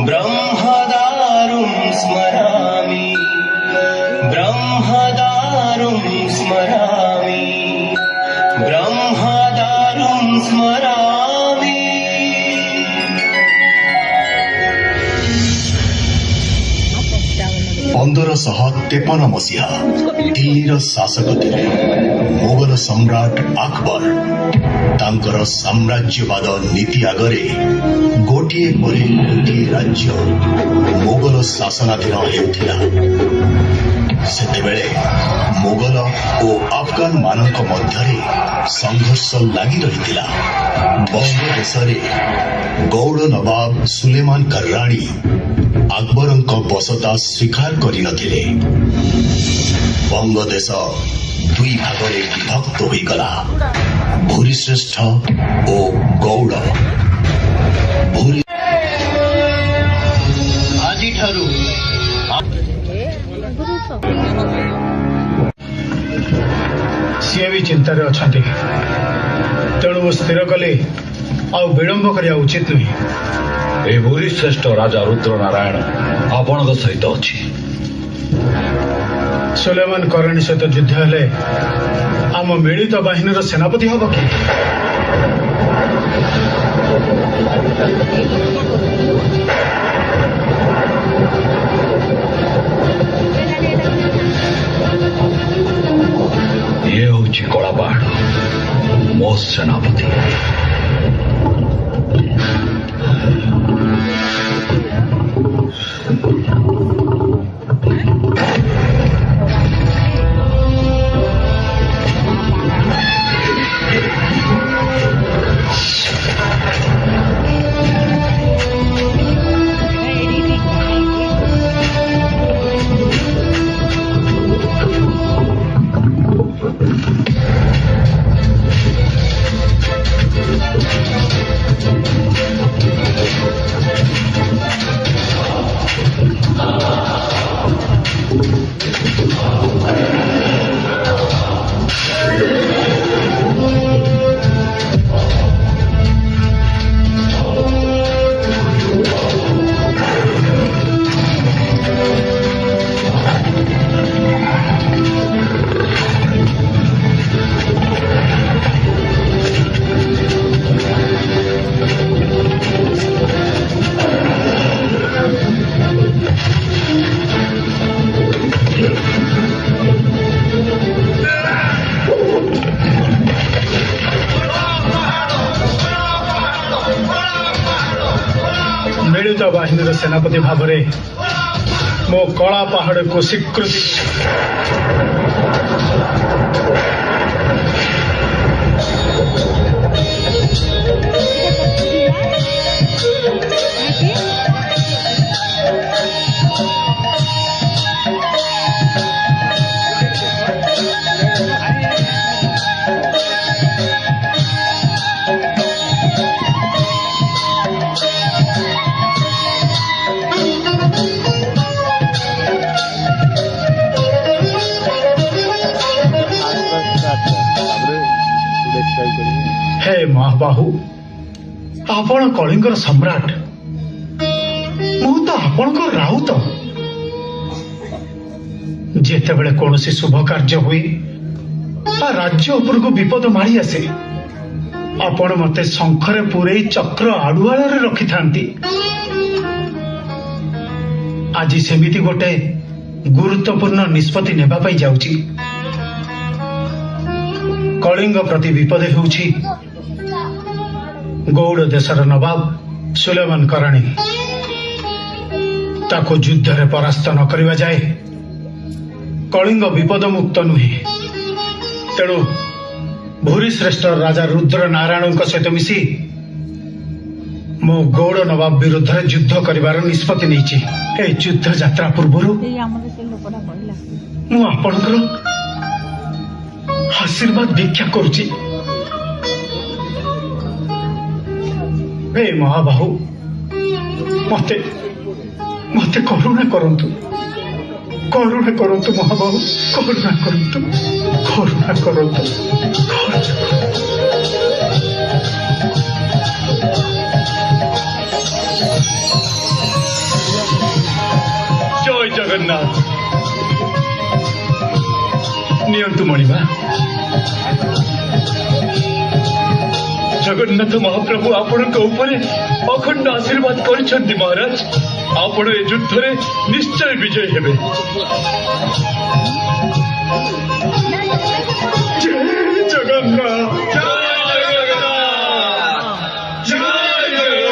ब्रह्मदारुं स्मरामि ब्रह्मदारुं स्मरामि ब्रह्मदारुं स्मरामि। 1553 मसीहा दिल्लीर शासक थिले मोगल सम्राट अकबर। तांकर साम्राज्यवाद नीति आगरे गोटिए परे गोटिए राज्य मोगल शासनाधीन हेउथिला। सेतेबेले मोगल और अफगान मानक मध्यरे संघर्ष लागि रहितिला। बंग देशरे गौड़ नवाब सुलेमान कर्राणी अकबरଙ୍କ बसता स्वीकार करि नथिले। बंग देश दुई भागरे विभक्त होइगला, भूरिश्रेष्ठ ओ गौड़। भूरी आजि ठारू सी भी चिंतार अच्छा तेणु स्थिर कले आ विलंब करिया उचित नुहे। ए भूरिश्रेष्ठ राजा रुद्र नारायण आपण सहित अच्छी। सुलेमान करणी सहित युद्ध हेले आम मिलित बाहिनीर सेनापति हब कि? ये हूँ कला पहाड़ मो सेनापति। मिलित बाहिनीर सेनापति भाव में मो कला पहाड़ को स्वीकृति। हे महाबाहु आपण कलिंगर सम्राट मु तो आपण राउत। जेतेबेले कौनसी शुभ कार्य हुए राज्य उपर को विपद मारी आसे आपण मते शंखरे पूरे चक्र आड़ुआल रखि थांती। आज सेमिति गोटे गुरुत्वपूर्ण निष्पत्ति नेबा पई जाउची। कलिंग प्रति विपद होउची गौड़ देशर नवाब सुलेमान करणी। ताको युद्ध रे परास्त न करिवा जाए कलिंग विपद मुक्त नुहे। तेणु भूरिश्रेष्ठ राजा रुद्र नारायण सहित मिसी मो गौड़ नवाब विरुद्ध युद्ध करिवार निष्पत्ति नैछि। ए युद्ध यात्रा पूर्व मु आपणकर आशीर्वाद भिक्षा करुची। हे महाबाहु मते मते करुणा करंतु महाबाहु करुणा करंतु। जय जगन्नाथ नियंतु मणिमा जगन्नाथ महाप्रभु आपण अखंड आशीर्वाद कर महाराज आपण ए युद्ध रे निश्चय विजय हेबे जय जगन्नाथ जय जगन्नाथ जय जगन्नाथ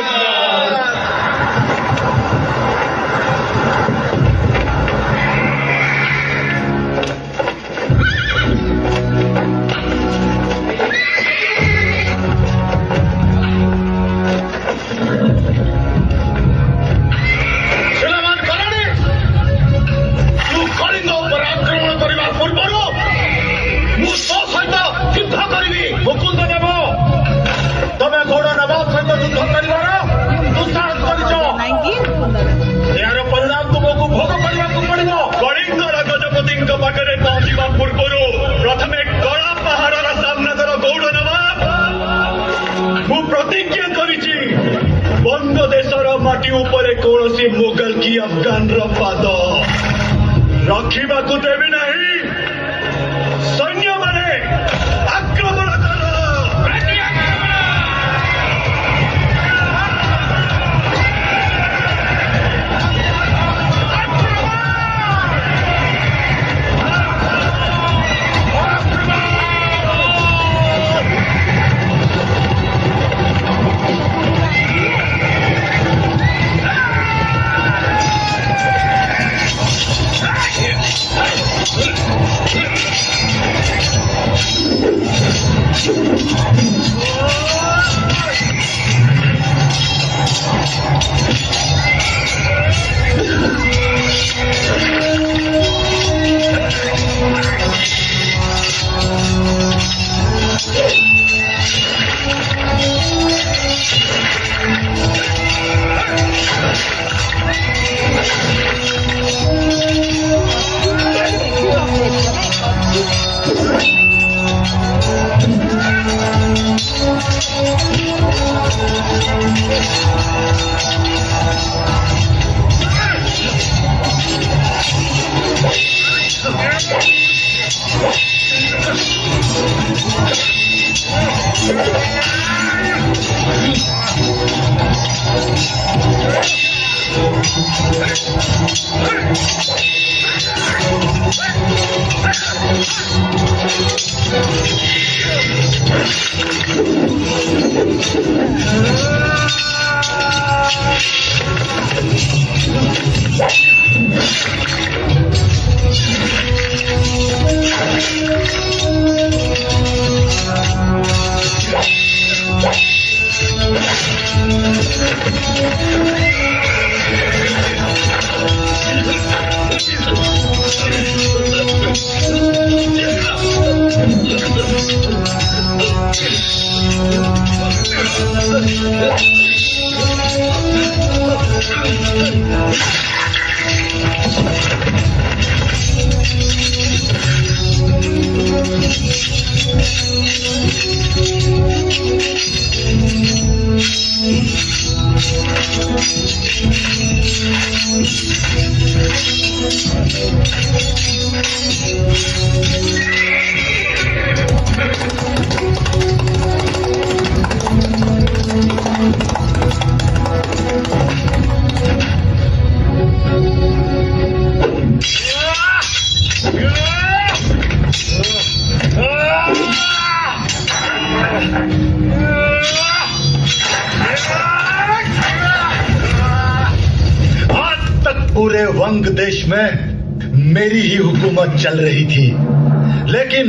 माटी ऊपर कौन मुगल की अफगान पाद रखा देवी नहीं सैन्य माने आक्रमण पूरे वंग देश में मेरी ही हुकूमत चल रही थी, लेकिन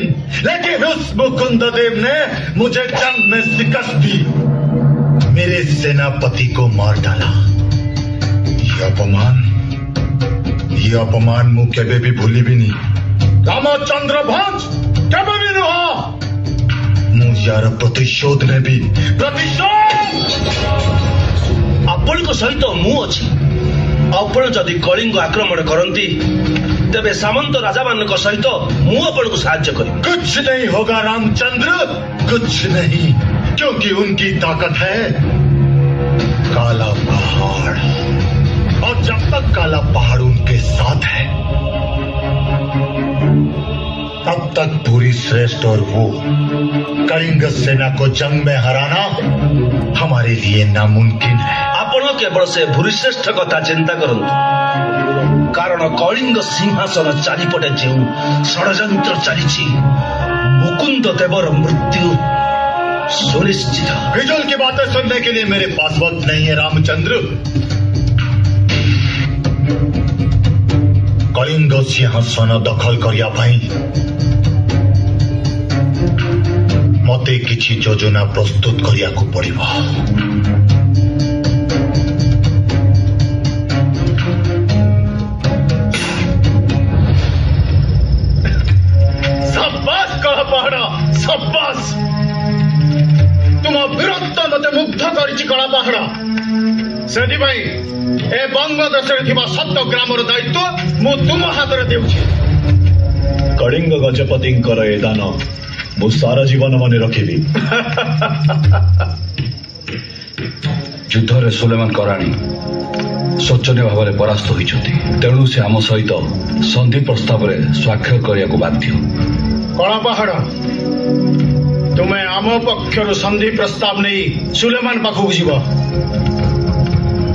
उस मुकुंद देव ने मुझे जंग में शिकस्त दी, मेरे सेनापति को मार डाला। ये अपमान मु केबे भी भूली भी नहीं। रामचंद्र भंज केबे भी नुह मु यार प्रतिशोध ने भी आपण को सहित मु अच्छी आपण जदि कलिंग आक्रमण करती तेबे सामंत राजा मान सहित मु आपण को साहाय्य करी। कुछ नहीं होगा रामचंद्र, कुछ नहीं, क्योंकि उनकी ताकत है काला पहाड़, और जब तक काला पहाड़ उनके साथ है तब तक भूरी श्रेष्ठ और वो कलिंग सेना को जंग में हराना हमारे लिए नामुमकिन है। ଆପଣ କେବଳ ସେ ଭୂରିଶ୍ରେଷ୍ଠ କଥା ଚିନ୍ତା କରନ୍ତୁ, କାରଣ କଳିଙ୍ଗ ସିଂହାସନ ଚାରିପଟେ ଯେଉଁ ଷଡ଼ଯନ୍ତ୍ର ଚାଲିଛି, ମୁକୁନ୍ଦ ଦେବର ମୃତ୍ୟୁ ସୁନିଶ୍ଚିତ। बिजुल की बातें सुनने के लिए मेरे पास वक्त नहीं है रामचंद्र। कलिंग सिंहासन दखल करिया भाई मते किछि योजना प्रस्तुत करिया को पड़िबो। शाबाश कह पहाड़, शाबाश। तुम वीरत्व मते मुग्ध करिछि कला पहाड़। सेदि भाई ए बंगदेशरे थिबा 7 ग्रामर दायित्व मु तुम हातरे देउछि। कलिंग गजपतिଙ୍କର ଏ ଦାନ ମୁଁ ସାରା ଜୀବନ ମନେ ରଖିବି। ଯୁଦ୍ଧରେ ସୁଲେମାନ କରାଣୀ ଶୋଚନୀୟ ଭାବରେ ପରାସ୍ତ ହୋଇଛନ୍ତି, ତେଣୁ ସେ ଆମ ସହିତ ସନ୍ଧି ପ୍ରସ୍ତାବରେ ସ୍ୱାକ୍ଷର କରିବାକୁ ବାଧ୍ୟ। କଳା ପାହାଡ଼, ତୁମେ ଆମ ପକ୍ଷରୁ ସନ୍ଧି ପ୍ରସ୍ତାବ ନେଇ ସୁଲେମାନ ପାଖକୁ ଯିବ।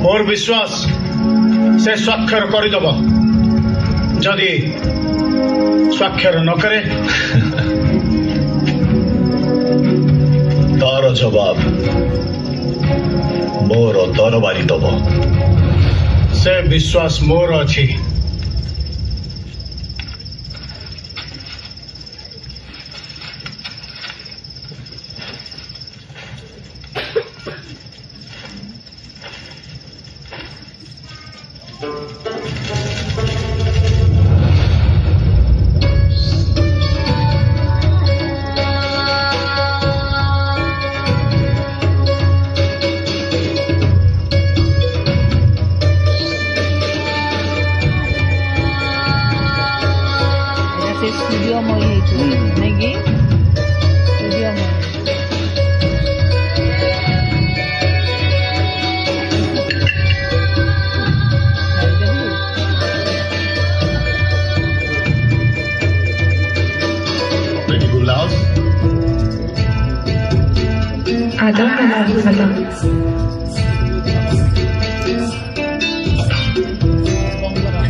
ମୋର ବିଶ୍ୱାସ ସେ ସ୍ୱାକ୍ଷର କରିଦେବ। ଯଦି ସ୍ୱାକ୍ଷର ନ କରେ ତାର ଜବାବ ମୋର ଦରବାରୀ ଦବ। ସେ ବିଶ୍ୱାସ ମୋର ଅଛି। ସୂର୍ଯ୍ୟମୟୀ ହେଇଛୁ ନାଇଁ କି? ସୂର୍ଯ୍ୟମୟୀ आदाब आदाब।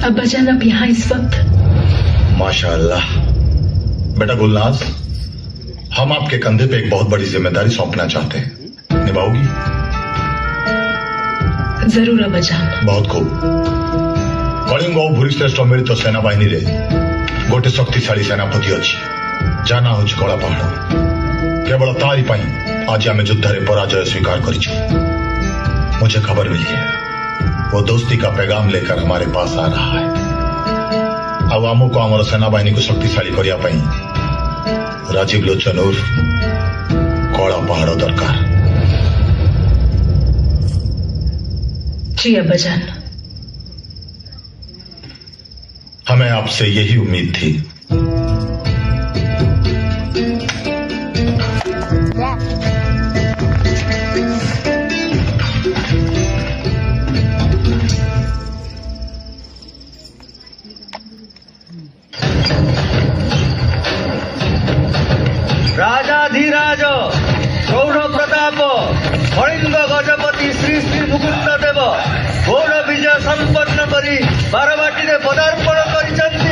अब्बाजान आप यहाँ इस वक्त? माशाअल्लाह। बेटा गुलनाज, हम आपके कंधे पे एक बहुत बड़ी जिम्मेदारी सौंपना चाहते हैं, निभाओगी? जरूर अब्बाजान। बहुत खूब। कलिंग और भूरिश्रेष्ठ मिलित सेना बाहिनी रे गोटे शक्तिशाली सेनापति अच्छी, जाना हूँ कला पहाड़। केवल तारी पाई आज आम युद्ध में पराजय स्वीकार करिछु। मुझे खबर मिली है वो दोस्ती का पैगाम लेकर हमारे पास आ रहा है। अब आमको आमर सेना बाहिनी को शक्तिशाली करिया पाई राजीव लोचन उर्फ कला पहाड़ दरकार। जी अब्बाजान। हमें आपसे यही उम्मीद थी। राजाधिराज गौड़ प्रताप कलिंग गजपति श्री श्री मुकुंद देव गौड़ विजय संपन्न करी बारवाटी में पदार्पण करिसंती।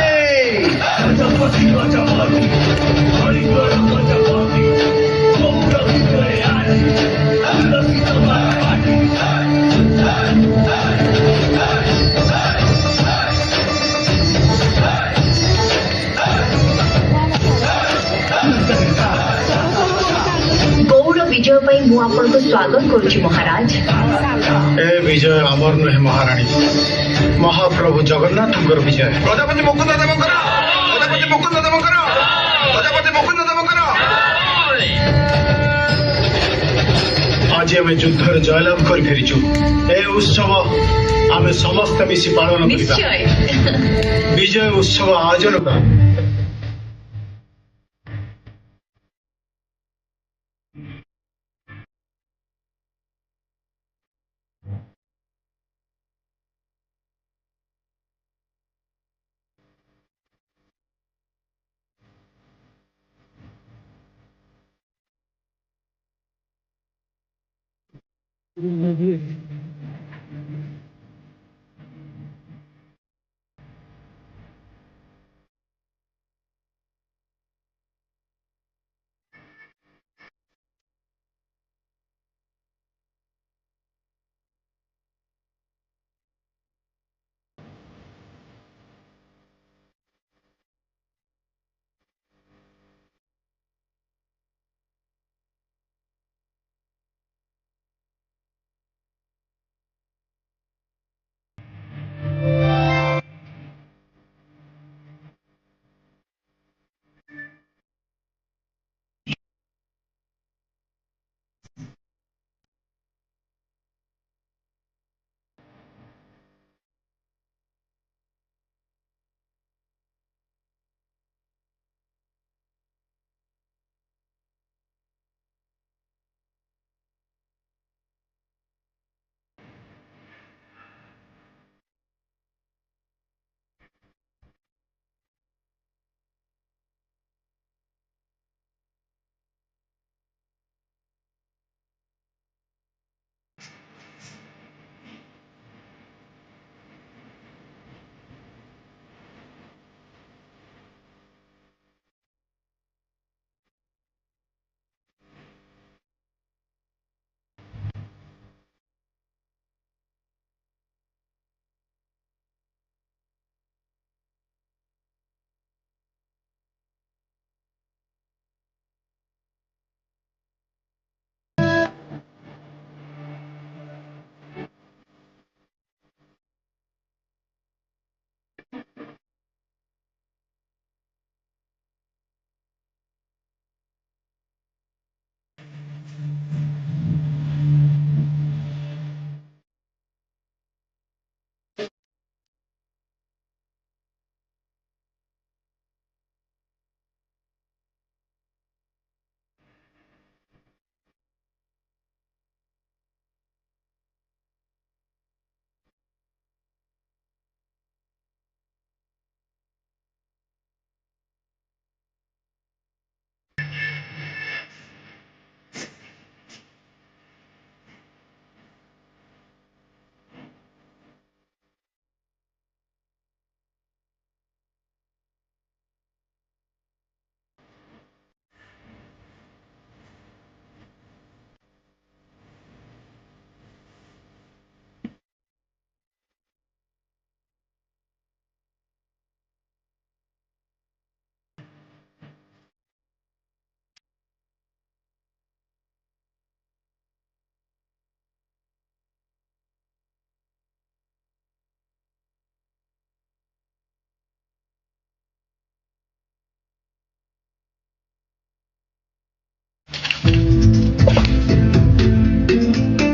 विजय पाई मु आपन को स्वागत करुछि महाराज। ए विजय अमर नुहे महाराणी, महाप्रभु जगन्नाथଙ୍କର विजय। गजपति मुकुंद देवकर, गजपति मुकुंद देवकर, गजपति मुकुंद देवकर। आज आम युद्ध जयलाभ कर फेरीचु। ए उत्सव आम समस्त मिसी पालन करिबा। विजय उत्सव आयोजन कर।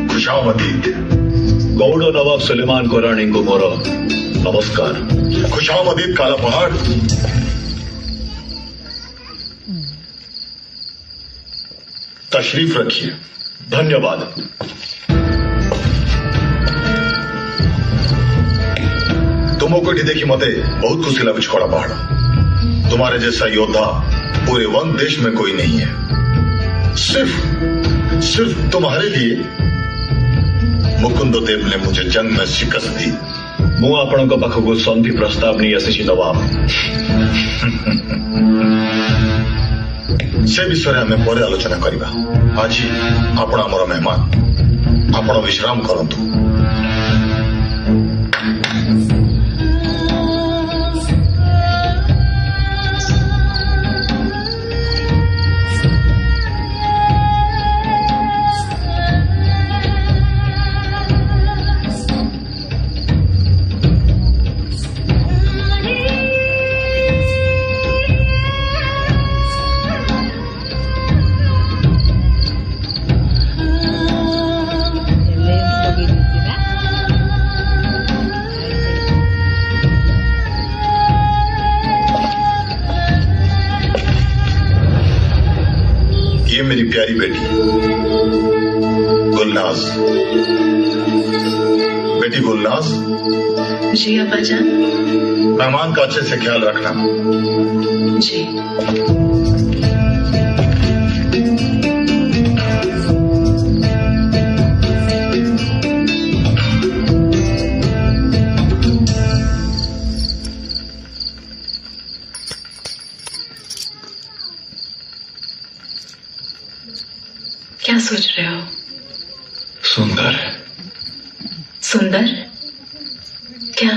खुशामदीद गौड़ नवाब सुलेमान कोरानी को मोर नमस्कार। खुशामदीद काला पहाड़। तशरीफ रखिए। धन्यवाद। तुमको एठी देखी मते बहुत खुशी लगुच कड़ा पहाड़। तुम्हारे जैसा योद्धा पूरे वन देश में कोई नहीं है। सिर्फ तुम्हारे लिए मुकुंद देव ने मुझे जंग में शिकस्त दी। मु आपण पाखक संधि प्रस्ताव नहीं आसी नवाब। से विषय आम पर आलोचना करवा। आज आपण आमर मेहमान। आपण विश्राम करंतु। ये मेरी प्यारी बेटी गुलनाज। बेटी गुलनाज। जी अब्बाजान। मेहमान का अच्छे से ख्याल रखना। जी। सुंदर क्या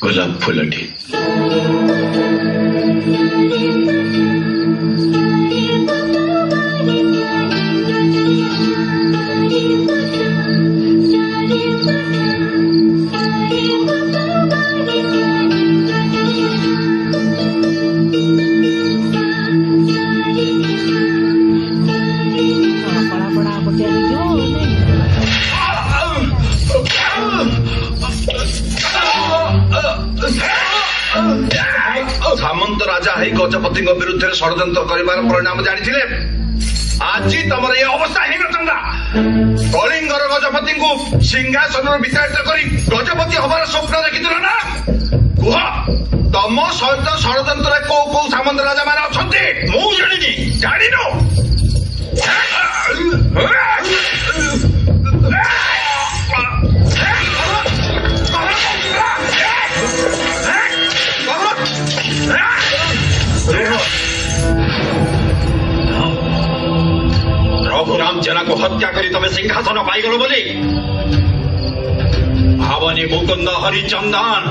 ଗୋଲାପ ଫୁଲଟି ପଳା ପଳା ବଟିଆ ହେଇଯିବ ସାମନ୍ତ ରାଜା ହେଇ ଗଜପତିଙ୍କ ବିରୁଦ୍ଧରେ ଷଡ଼ଯନ୍ତ୍ର କରିବାର ପରିଣାମ ଜାଣିଥିଲେ ଆଜି ତମର ଏ ଅବସ୍ଥା ହେଇନଥାନ୍ତା। କଳିଙ୍ଗର ଗଜପତିଙ୍କୁ ସିଂହାସନରୁ ବିତାଡ଼ିତ କରି ଗଜପତି ହବାର ସ୍ୱପ୍ନ ଦେଖିଥିଲ ନା? କୁହ ତମ ସହିତ ଷଡ଼ଯନ୍ତ୍ରରେ କୋଉ କୋଉ ସାମନ୍ତ ରାଜା ମାନେ ଅଛନ୍ତି? ମୁଁ ଜାଣିନି। ଜାଣିନୁ? रघुराम जना को हत्या करी तमे सिंहासन पाइगल बोली भावनी मुकुंद हरिचंदन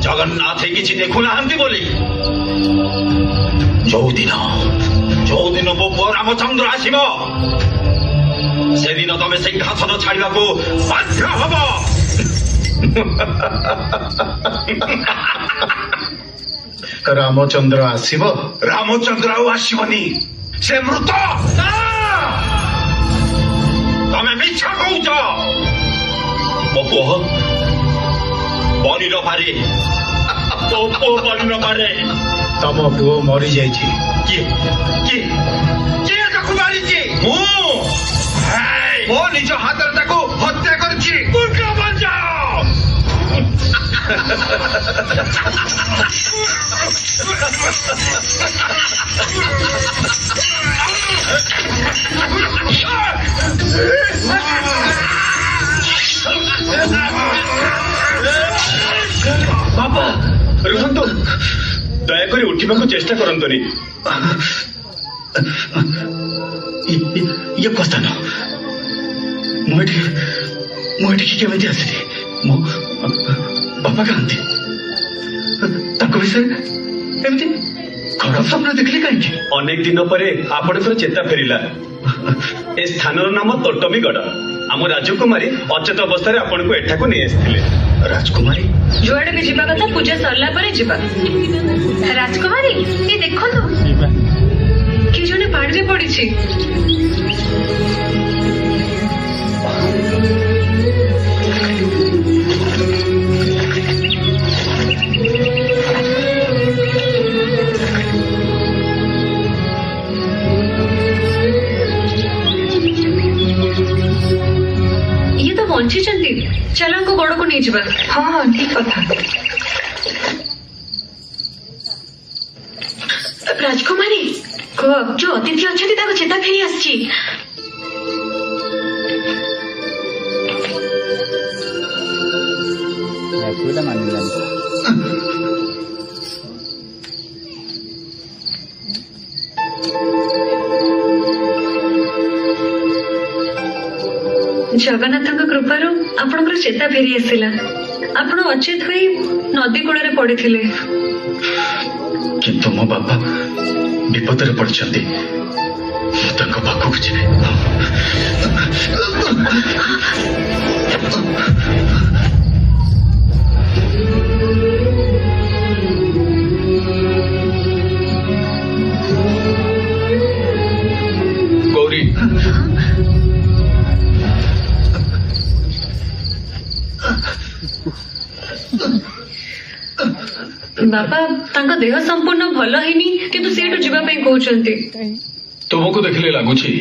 जगन्नाथ किसी देखु ना बोली जो दिन मो पुओ रामचंद्र आसिब से दिन तमे सिंहासन छाड़ा को बाध्य हब। ରାମଚନ୍ଦ୍ର ଆସିବ? रामचंद्र आसबनी से मृत। तमे मिछ कौच मो पुओ बनी न पारे तो पुओ बनी न पारे। ତମ ପୁଅ ମରିଯାଇଛି। किए किए किए ताकू मारिछि? मु मो निज हाथरे ताकू हत्या करछि। मूर्ख बंजाओ। ବାପା ରୁହନ୍ତୁ, ଦୟାକରି ଉଠିବାକୁ ଚେଷ୍ଟା କରନ୍ତୁନି। ଇଏ କଥା ନୁହଁ। ମୁଁ ଏଠିକି କେମିତି ଆସିଲି? ମୋ ବାପା କାହାନ୍ତି? ତାଙ୍କ ବିଷୟରେ ଏମିତି ଖରାପ ସ୍ୱପ୍ନ ଦେଖିଲି କାହିଁକି? ଅନେକ ଦିନ ପରେ ଆପଣଙ୍କର ଚେତା ଫେରିଲା। ଏ ସ୍ଥାନର ନାମ ତୋଟମୀଗଡ଼। ଆମ ରାଜକୁମାରୀ ଅଚେତ ଅବସ୍ଥାରେ ଆପଣଙ୍କୁ ଏଠାକୁ ନେଇ ଆସିଥିଲେ। ରାଜକୁମାରୀ? जुआड़े भी जीवा कथा पूजा सरला परे जीवा। राजकुमारी ये देखंतु कि जने पानी रे पड़ी छी। ये तो बंची चंदी चला को गोड़ को नहीं जीवा। हाँ हाँ ठीक कथा। राजकुमारी को जो अतिथि अच्छी ताको चेता फेरी आसची। जगन्नाथ कृपार आपणकर चेता फेरी आसला। आपण अचेत हुई नदी कूल पड़ी थिले। କିନ୍ତୁ ମୋ ବାପା ବିପଦରେ ପଡ଼ିଛନ୍ତି। ମୁଁ ତାଙ୍କ ପାଖକୁ ଯିବି। ଗୌରୀ, बापा तांका देह संपूर्ण भल हैनी किंतु सेठु जीवा पई कहउचंती। ତୁମକୁ ଦେଖିଲେ ଲାଗୁଛି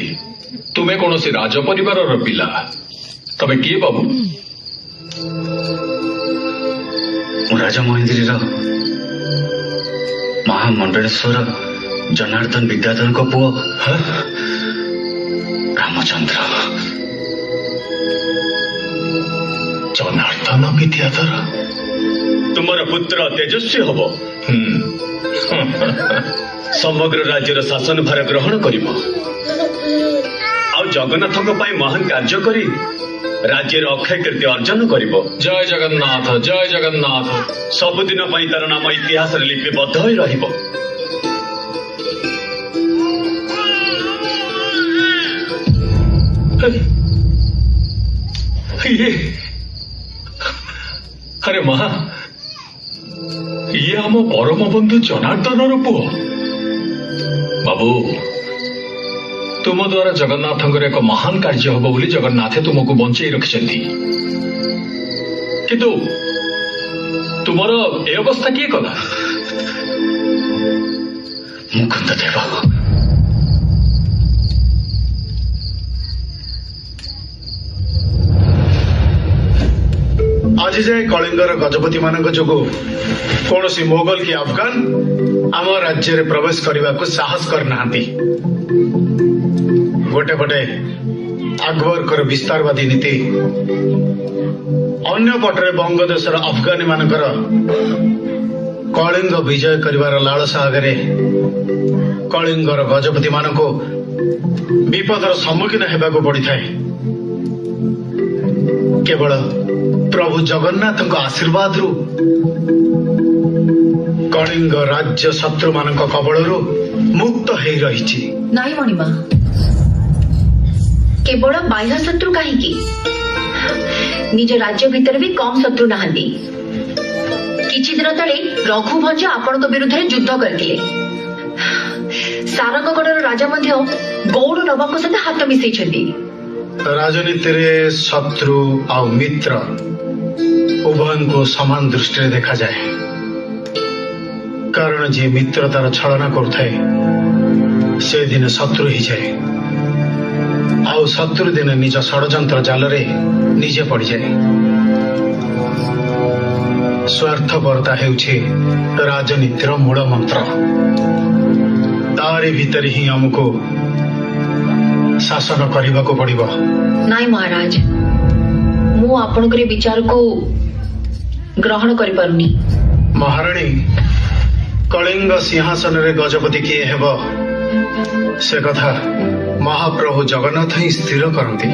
ତୁମେ କୌଣସି ରାଜ ପରିବାରର ପିଲା। ତମେ କିଏ ବାବୁ? ମୁଁ ରାଜା ମହେନ୍ଦ୍ରୀର ମହାମଣ୍ଡଳେଶ୍ୱର ଜନାର୍ଦ୍ଦନ ବିଦ୍ୟାଧରଙ୍କ ପୁଅ ରାମଚନ୍ଦ୍ର। ଜନାର୍ଦ୍ଦନ ବିଦ୍ୟାଧର? तुमर पुत्र तेजस्वी हब समग्र राज्यर शासन भार ग्रहण करिब आउ जगन्नाथक पई महान कार्य करी राज्यर अक्षय कीर्ति अर्जन करिब। जय जगन्नाथ जय जगन्नाथ। सबुदिन पई तार नाम इतिहास रे लिपिबद्ध होई रहिब। ये अरे माँ ये आम परम बंधु जनार्दन पुओ बाबू तुम द्वारा जगन्नाथ एक महान कार्य हम बोली जगन्नाथे तुमको बंचई रखिछंती किंतु तुमर ए अवस्था किए कला? मुकुंद देव आज जाए कलिंगर गजपति मान जो कौन सी मोगल की अफगान आम राज्य में प्रवेश करने को साहस करना गोटे पटे अकबर विस्तारवादी नीति अन्य पटरे बंगदेशर अफगानी मानकर कलिंग विजय करिवार लालसा आगे कलिंगर गजपति मान को विपदर सम्मुखीन होगा पड़ी था। केवल प्रभु जगन्नाथ आशीर्वाद रु कलिंग राज्य शत्रु मान कबल मुक्त हो रही नाई मणिमा केवल बाह्य शत्रु कहीं निज राज्य भितर भी कम शत्रु नहांती। किछि दिन तले रघुभंज आपण विरुद्ध युद्ध करथिले। सारंगगढ़र राजा मध्य गौड़ नवाब सहित हाथ मिसैछन्ती। राजनीति रे शत्रु आ मित्र उभय को समान दृष्टि देखा जाए कारण जे मित्रतार छलना करुए से दिन शत्रु ही जाए आउ शत्रु दिन निज षड्यंत्र जाल रे निजे पड़ जाए। स्वार्थपरता हेउछि राजनीतिर मूल मंत्र तारी भीतर ही हमको शासन करने को पड़िबो। नाई महाराज मु आपनकर विचार को ग्रहण करि पारुनी। महाराणी कलिंग सिंहासन रे गजपति किए हेब से कथा महाप्रभु जगन्नाथ ही स्थिर करती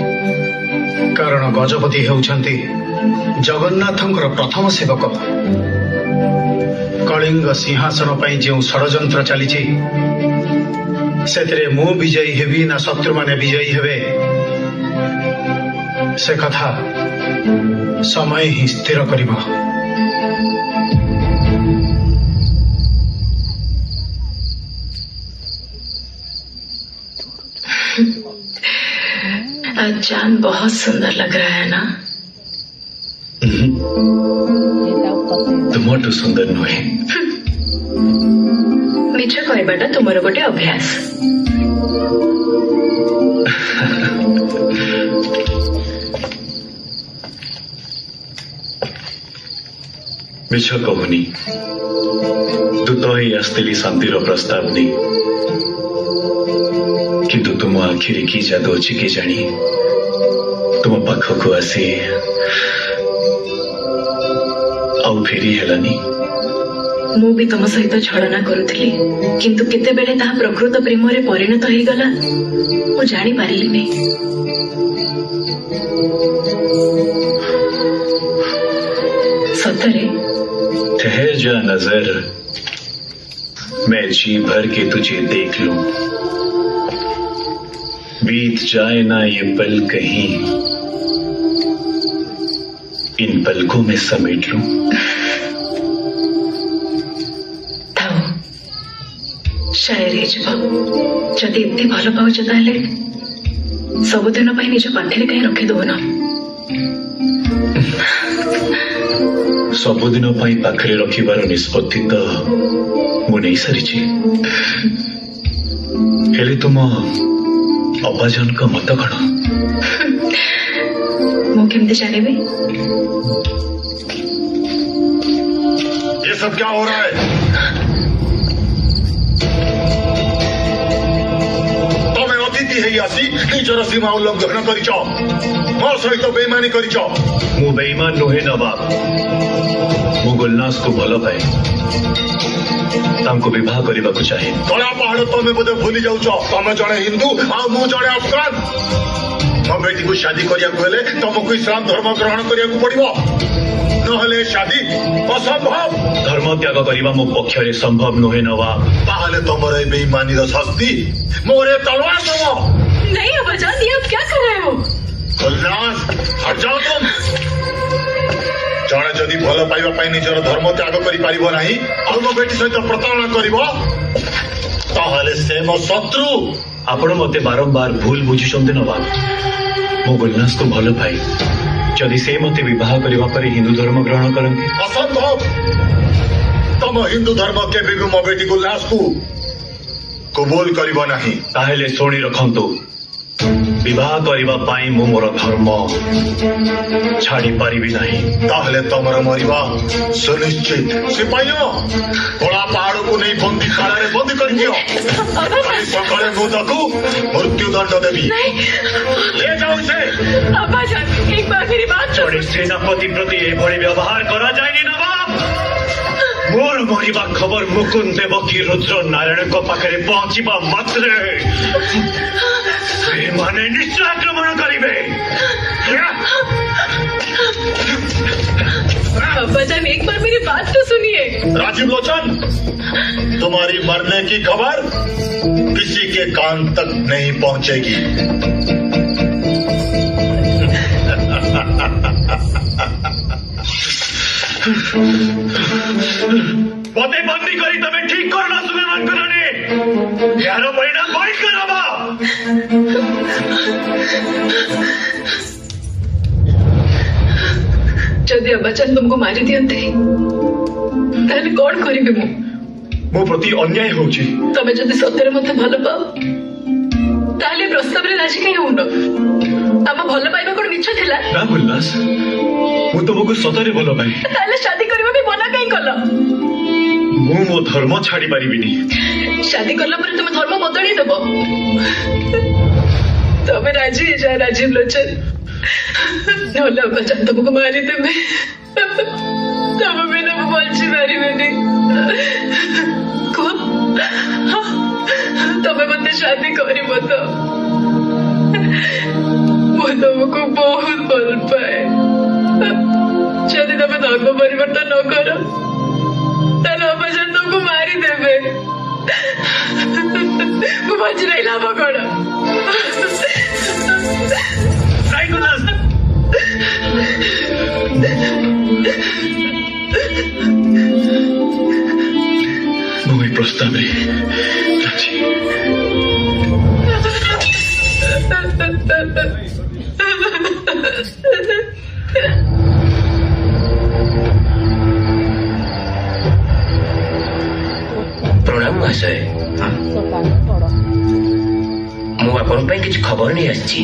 कारण गजपति हेउछंती जगन्नाथंकर प्रथम सेवक। कलिंग सिंहासन पई जे षड्यंत्र चलीछि सेतरे मु विजयी हेबी ना शत्रु माने विजयी हेबे से कथा समय ही स्थिर करिबो। आज चांद बहुत सुंदर लग रहा है ना? तुमठू सुंदर नुहे। मिछ कहबाटा तुमर गोटे अभ्यास। मिछ कहूनी दूत ही आसली शांतिर प्रस्ताव नहीं किंतु तुम आखिरी की जादू अच्छी के जानी तुम पाखक आसी आउ फेरी हेलानी। मु भी तुम सहित छलना करुଥିଲି किंतु केते बेले ताहा प्रकृत प्रेम रे परिणत होई गला मु जानि पारिली नै। सतरे ठहर जा नजर मैं जी भर के तुझे देख लूं बीत जाए ना ये पल कहीं इन पलकों में समेट लूं। शायर जदि एमती भल पाउच ताले सबुदिन निज पाखे कहीं रखी दो ना। सबुदिन पाखे रखिबार निष्पत्ति तो मु नहीं सारी हेले तुम अबाजन का मत कण मु केमती जानिबी? ये सब क्या हो रहा है? तमें अतिथि है आसी निजर सीमा उल्लंघन करिच मो सहित बेईमानी करिच। मु बेईमान नुहे नवाब मु गुलनास को भल पाए तांको विवाह करने को चाहे। कला पहाड़ तमें बोधे भूली जाऊच तमें जड़े हिंदू आ मु जड़े अफगान मो बेटी को शादी करिया हेले तुमको इस्लाम धर्म ग्रहण करिया पड़ो नहले शादी असंभव। धर्म त्याग करने मो पक्षरे संभव नुहे नवाब। ताहले तुमर ए बेईमानी शास्ति मोरे तलवार दबो। नहीं अब्बाजान, ये आप क्या कर रहे हो? गुलनास हट जाओ तुम। जड़े जदि भल पाइबा निजर धर्म त्याग करि पारिबो नाही और मो बेटी सहित प्रताड़ना करिबो ताहले से मो शत्रु। आपण मते बारंबार भूल बुझुचंते नवाब। मो गुलनास को भल पाई जदि से मते विवाह करने पर हिंदू धर्म ग्रहण करते असंभव। तुम हिंदू धर्म के भी मो बेटी गुलनास को कबूल करिबो नाही। ताहेले शुणी रखंतु विवाह करने मु मोर धर्म छाड़ी पारिबी नहीं। ताहले तमर मरिबा सुनिश्चित। सिपाहियों कला पहाड़ को नहीं बंदी खाना रे बंदी कर दियो। सकाळे मु ताकू मृत्यु दंड देवी। ले जाओ इसे। अब्बाजान, एक बार मेरी बात सुनो। जड़े सेनापति प्रति एभली व्यवहार करा जायनि नवाब। मोर मरिबा खबर मुकुंद देवकी रुद्र नारायण को पाखरे पहुंचीबा मात्रे माने निश्चय आक्रमण करिबे। अब्बाजान, एक बार मेरी बात तो सुनिए। राजीव लोचन तुम्हारी मरने की खबर किसी के कान तक नहीं पहुंचेगी। पते बंदी करी तमे ठीक करना सुलेमान करने यार परिणाम भयंकर हबा। जदि अब्बाजान तुमको मारी दियंते ताहले कौन करिबे? मो प्रति अन्याय होची। तमे जदि सତରେ मते भल पाओ ताहले प्रस्ताव रे राजी काहे होनो? आम भल पाइबा कोन मिछ थिला? ना गुलनास मु तुमको सतरे भल पाई। ताहले शादी करबा भी मना काहे कल? मु मो धर्म छाड़ी पारिबिनी। शादी करला पर तुम धर्म बदली देबो? तमे राजी हे जा राजीव लोचन, नहले अब्बाजान तुमको मारी देबे। तमे बिना बलची मारिबेनी। को तमे मते शादी करिबो तो? मु तुमको बहुत भल पाए। जदि तमे धर्म परिवर्तन न करो ताहले अब्बाजान तुमको मारी देबे। मु बच नहीं लाभ कौन? नहीं गुलनास मु ए प्रस्ताव रे राजी। प्रणाम महाशय। मु आपण ପାଇଁ କିଛି ଖବର ନେଇ ଆସିଛି।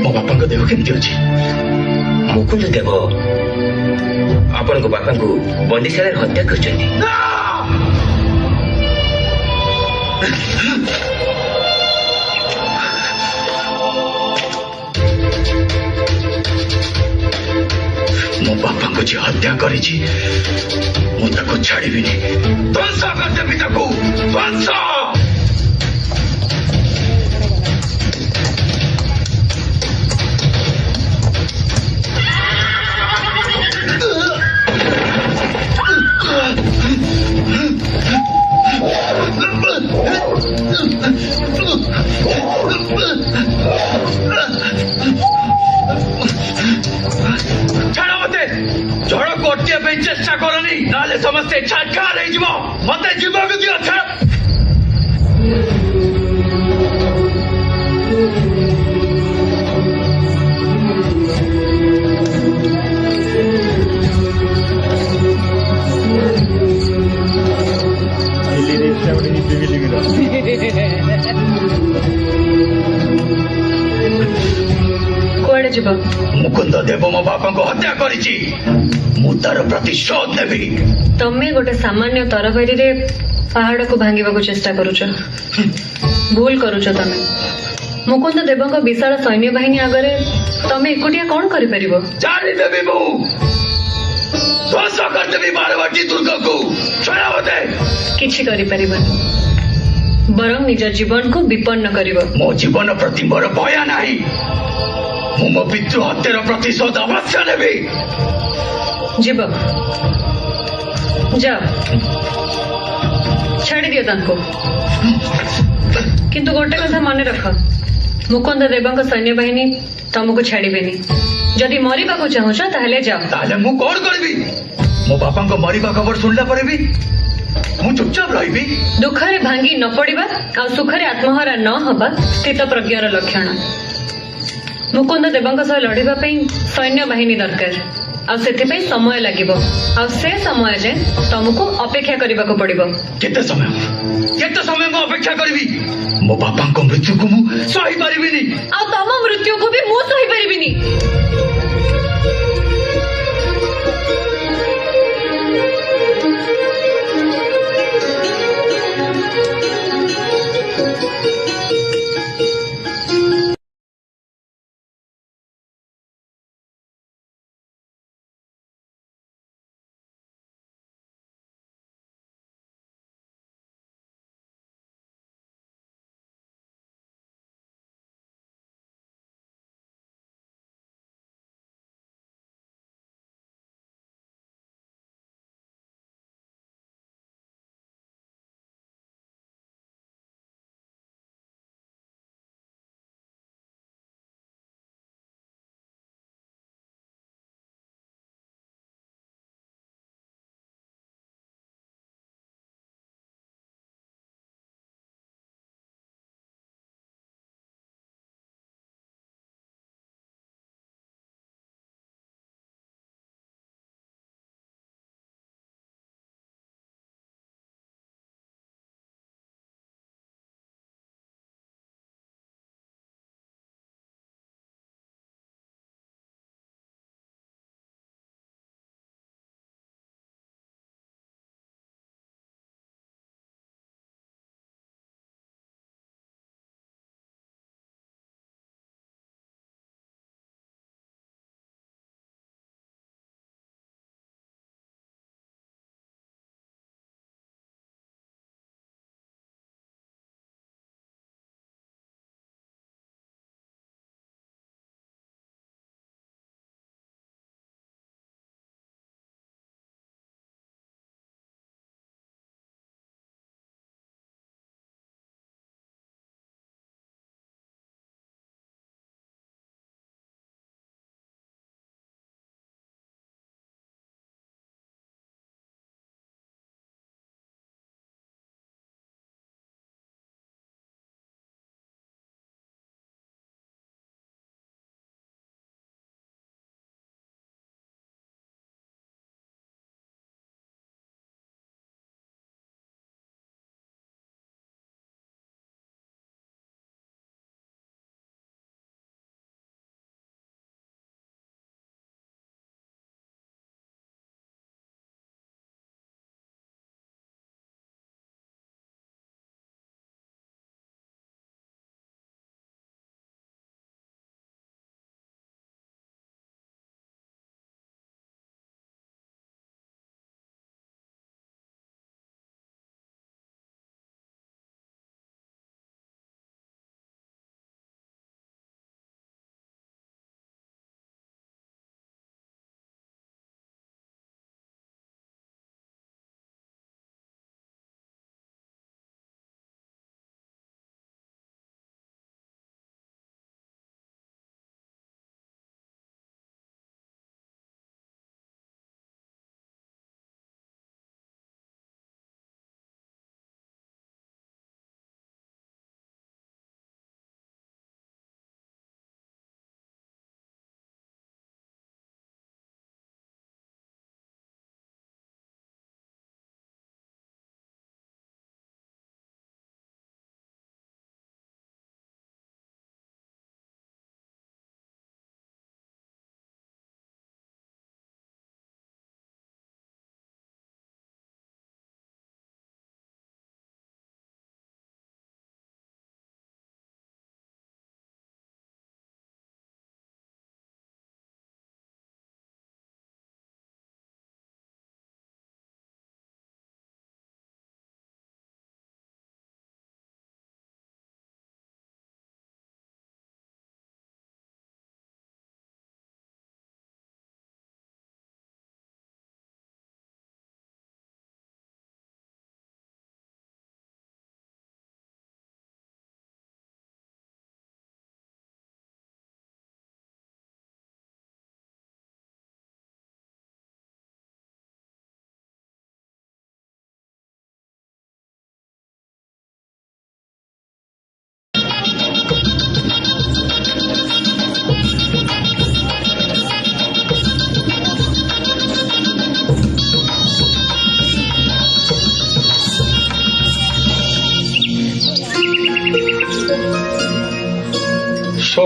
ମୋ ବାପାଙ୍କ ଦେହ କେମିତି ଅଛି? ମୁକୁନ୍ଦ ଦେବ ଆପଣଙ୍କ ବାପାଙ୍କୁ ବନ୍ଦିଶାଳାରେ ହତ୍ୟା କରିଛନ୍ତି। ମୋ ବାପାଙ୍କୁ ଯିଏ ହତ୍ୟା କରିଛି ମୁଁ ତାକୁ ଛାଡ଼ିବିନି। ଧ୍ୱଂସ କରିଦେବି ତାକୁ। ଧ୍ୱଂସ। ଛାଡ଼ ମତେ। ଝଡ଼କୁ ଅଟକିବା ପାଇଁ ଚେଷ୍ଟା କରନି, ନହେଲେ ସମସ୍ତେ ଛାଟକାର ହେଇଯିବ। ମତେ ଯିବାକୁ ଦିଅ। ଛାଡ଼। କୁଆଡେ ଯିବ? ମୁକୁନ୍ଦ ଦେବ ମୋ ବାପାଙ୍କୁ ହତ୍ୟା କରିଛି। ମୁଁ ତାର ପ୍ରତିଶୋଧ ନେବି। ତମେ ଗୋଟେ ସାମାନ୍ୟ ତରବାରୀରେ ପାହାଡକୁ ଭାଙ୍ଗିବାକୁ ଚେଷ୍ଟା କରୁଛ। ଭୁଲ କରୁଛ ତମେ। ମୁକୁନ୍ଦ ଦେବଙ୍କ ବିଶାଳ ସୈନ୍ୟ ବାହିନୀ ଆଗରେ ତମେ ଏକୁଟିଆ କଣ କରିପାରିବ? ଜାଣିଦେବି ମୁଁ ଧ୍ୱଂସ କରିଦେବି ବାରବାଟୀ ଦୁର୍ଗକୁ। ଛଡ଼ା ମତେ। କିଛି କରିପାରିବନି, ବରଂ ନିଜ ଜୀବନକୁ ବିପନ୍ନ କରିବ। ମୋ ଜୀବନ ପ୍ରତି ମୋର ଭୟ ନାହିଁ। ମୁଁ ମୋ ପିତୃ ହତ୍ୟାର ପ୍ରତିଶୋଧ ଅବଶ୍ୟ ନେବି। ଯିବ, ଯାଅ, ଛାଡି ଦିଅ ତାଙ୍କୁ। କିନ୍ତୁ ଗୋଟେ କଥା ମନେ ରଖ, ମୁକୁନ୍ଦ ଦେବଙ୍କ ସୈନ୍ୟବାହିନୀ ତମକୁ ଛାଡିବେନି। ଯଦି ମରିବାକୁ ଚାହୁଁଛ ତାହେଲେ ଯାଅ। ତାହେଲେ ମୁଁ କଣ କରିବି? ମୋ ବାପାଙ୍କ ମରିବା ଖବର ଶୁଣିଲା ପରେ ବି ମୁଁ ଚୁପଚାପ ରହିବି? ଦୁଃଖରେ ଭାଙ୍ଗି ନ ପଡିବା ଆଉ ସୁଖରେ ଆତ୍ମହରା ନ ହବା ସ୍ଥିତ ପ୍ରଜ୍ଞର ଲକ୍ଷଣ। ମୁକୁନ୍ଦ ଦେବଙ୍କ ସହ ଲଢିବା ପାଇଁ ସୈନ୍ୟବାହିନୀ ଦରକାର, ଆଉ ସେଥିପାଇଁ ସମୟ ଲାଗିବ। ଆଉ ସେ ସମୟ ଯାଏଁ ତମକୁ ଅପେକ୍ଷା କରିବାକୁ ପଡିବ। କେତେ ସମୟ ମୁଁ ଅପେକ୍ଷା କରିବି? ମୋ ବାପାଙ୍କ ମୃତ୍ୟୁକୁ ମୁଁ ସହିପାରିବିନି। ଆଉ ତମ ମୃତ୍ୟୁକୁ ବି ମୁଁ ସହିପାରିବିନି।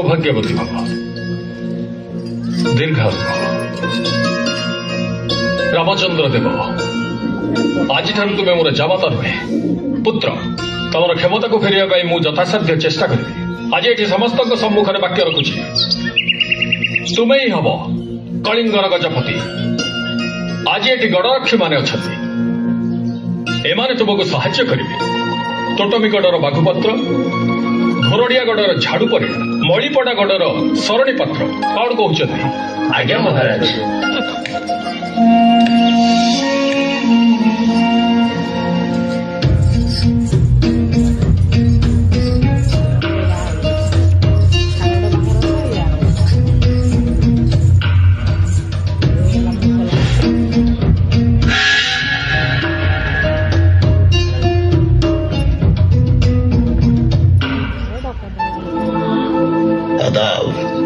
ସୌଭାଗ୍ୟବତୀ ହବ, ଦୀର୍ଘାୟୁ ହବ। ରାମଚନ୍ଦ୍ର ଦେବ, ଆଜିଠାରୁ ତୁମେ ମୋର ଜାମାତା ନୁହେଁ, ପୁତ୍ର। ତମର କ୍ଷମତାକୁ ଫେରିବା ପାଇଁ ମୁଁ ଯଥାସାଧ୍ୟ ଚେଷ୍ଟା କରିବି। ଆଜି ଏଠି ସମସ୍ତଙ୍କ ସମ୍ମୁଖରେ ବାକ୍ୟ ରଖୁଛି, ତୁମେ ହିଁ ହବ କଳିଙ୍ଗର ଗଜପତି। ଆଜି ଏଠି ଗଡ଼ରକ୍ଷୀମାନେ ଅଛନ୍ତି, ଏମାନେ ତୁମକୁ ସାହାଯ୍ୟ କରିବେ। ତୋଟମୀଗଡ଼ର ବାଘୁପତ୍ର, ଘୋରଡ଼ିଆଗଡ଼ର ଝାଡୁ ପରିଡ଼ା, ମଳିପଡ଼ାଗଡ଼ର ସରଣୀ ପାତ୍ର। କଣ କହୁଛନ୍ତି? ଆଜ୍ଞା ମହାରାଜ।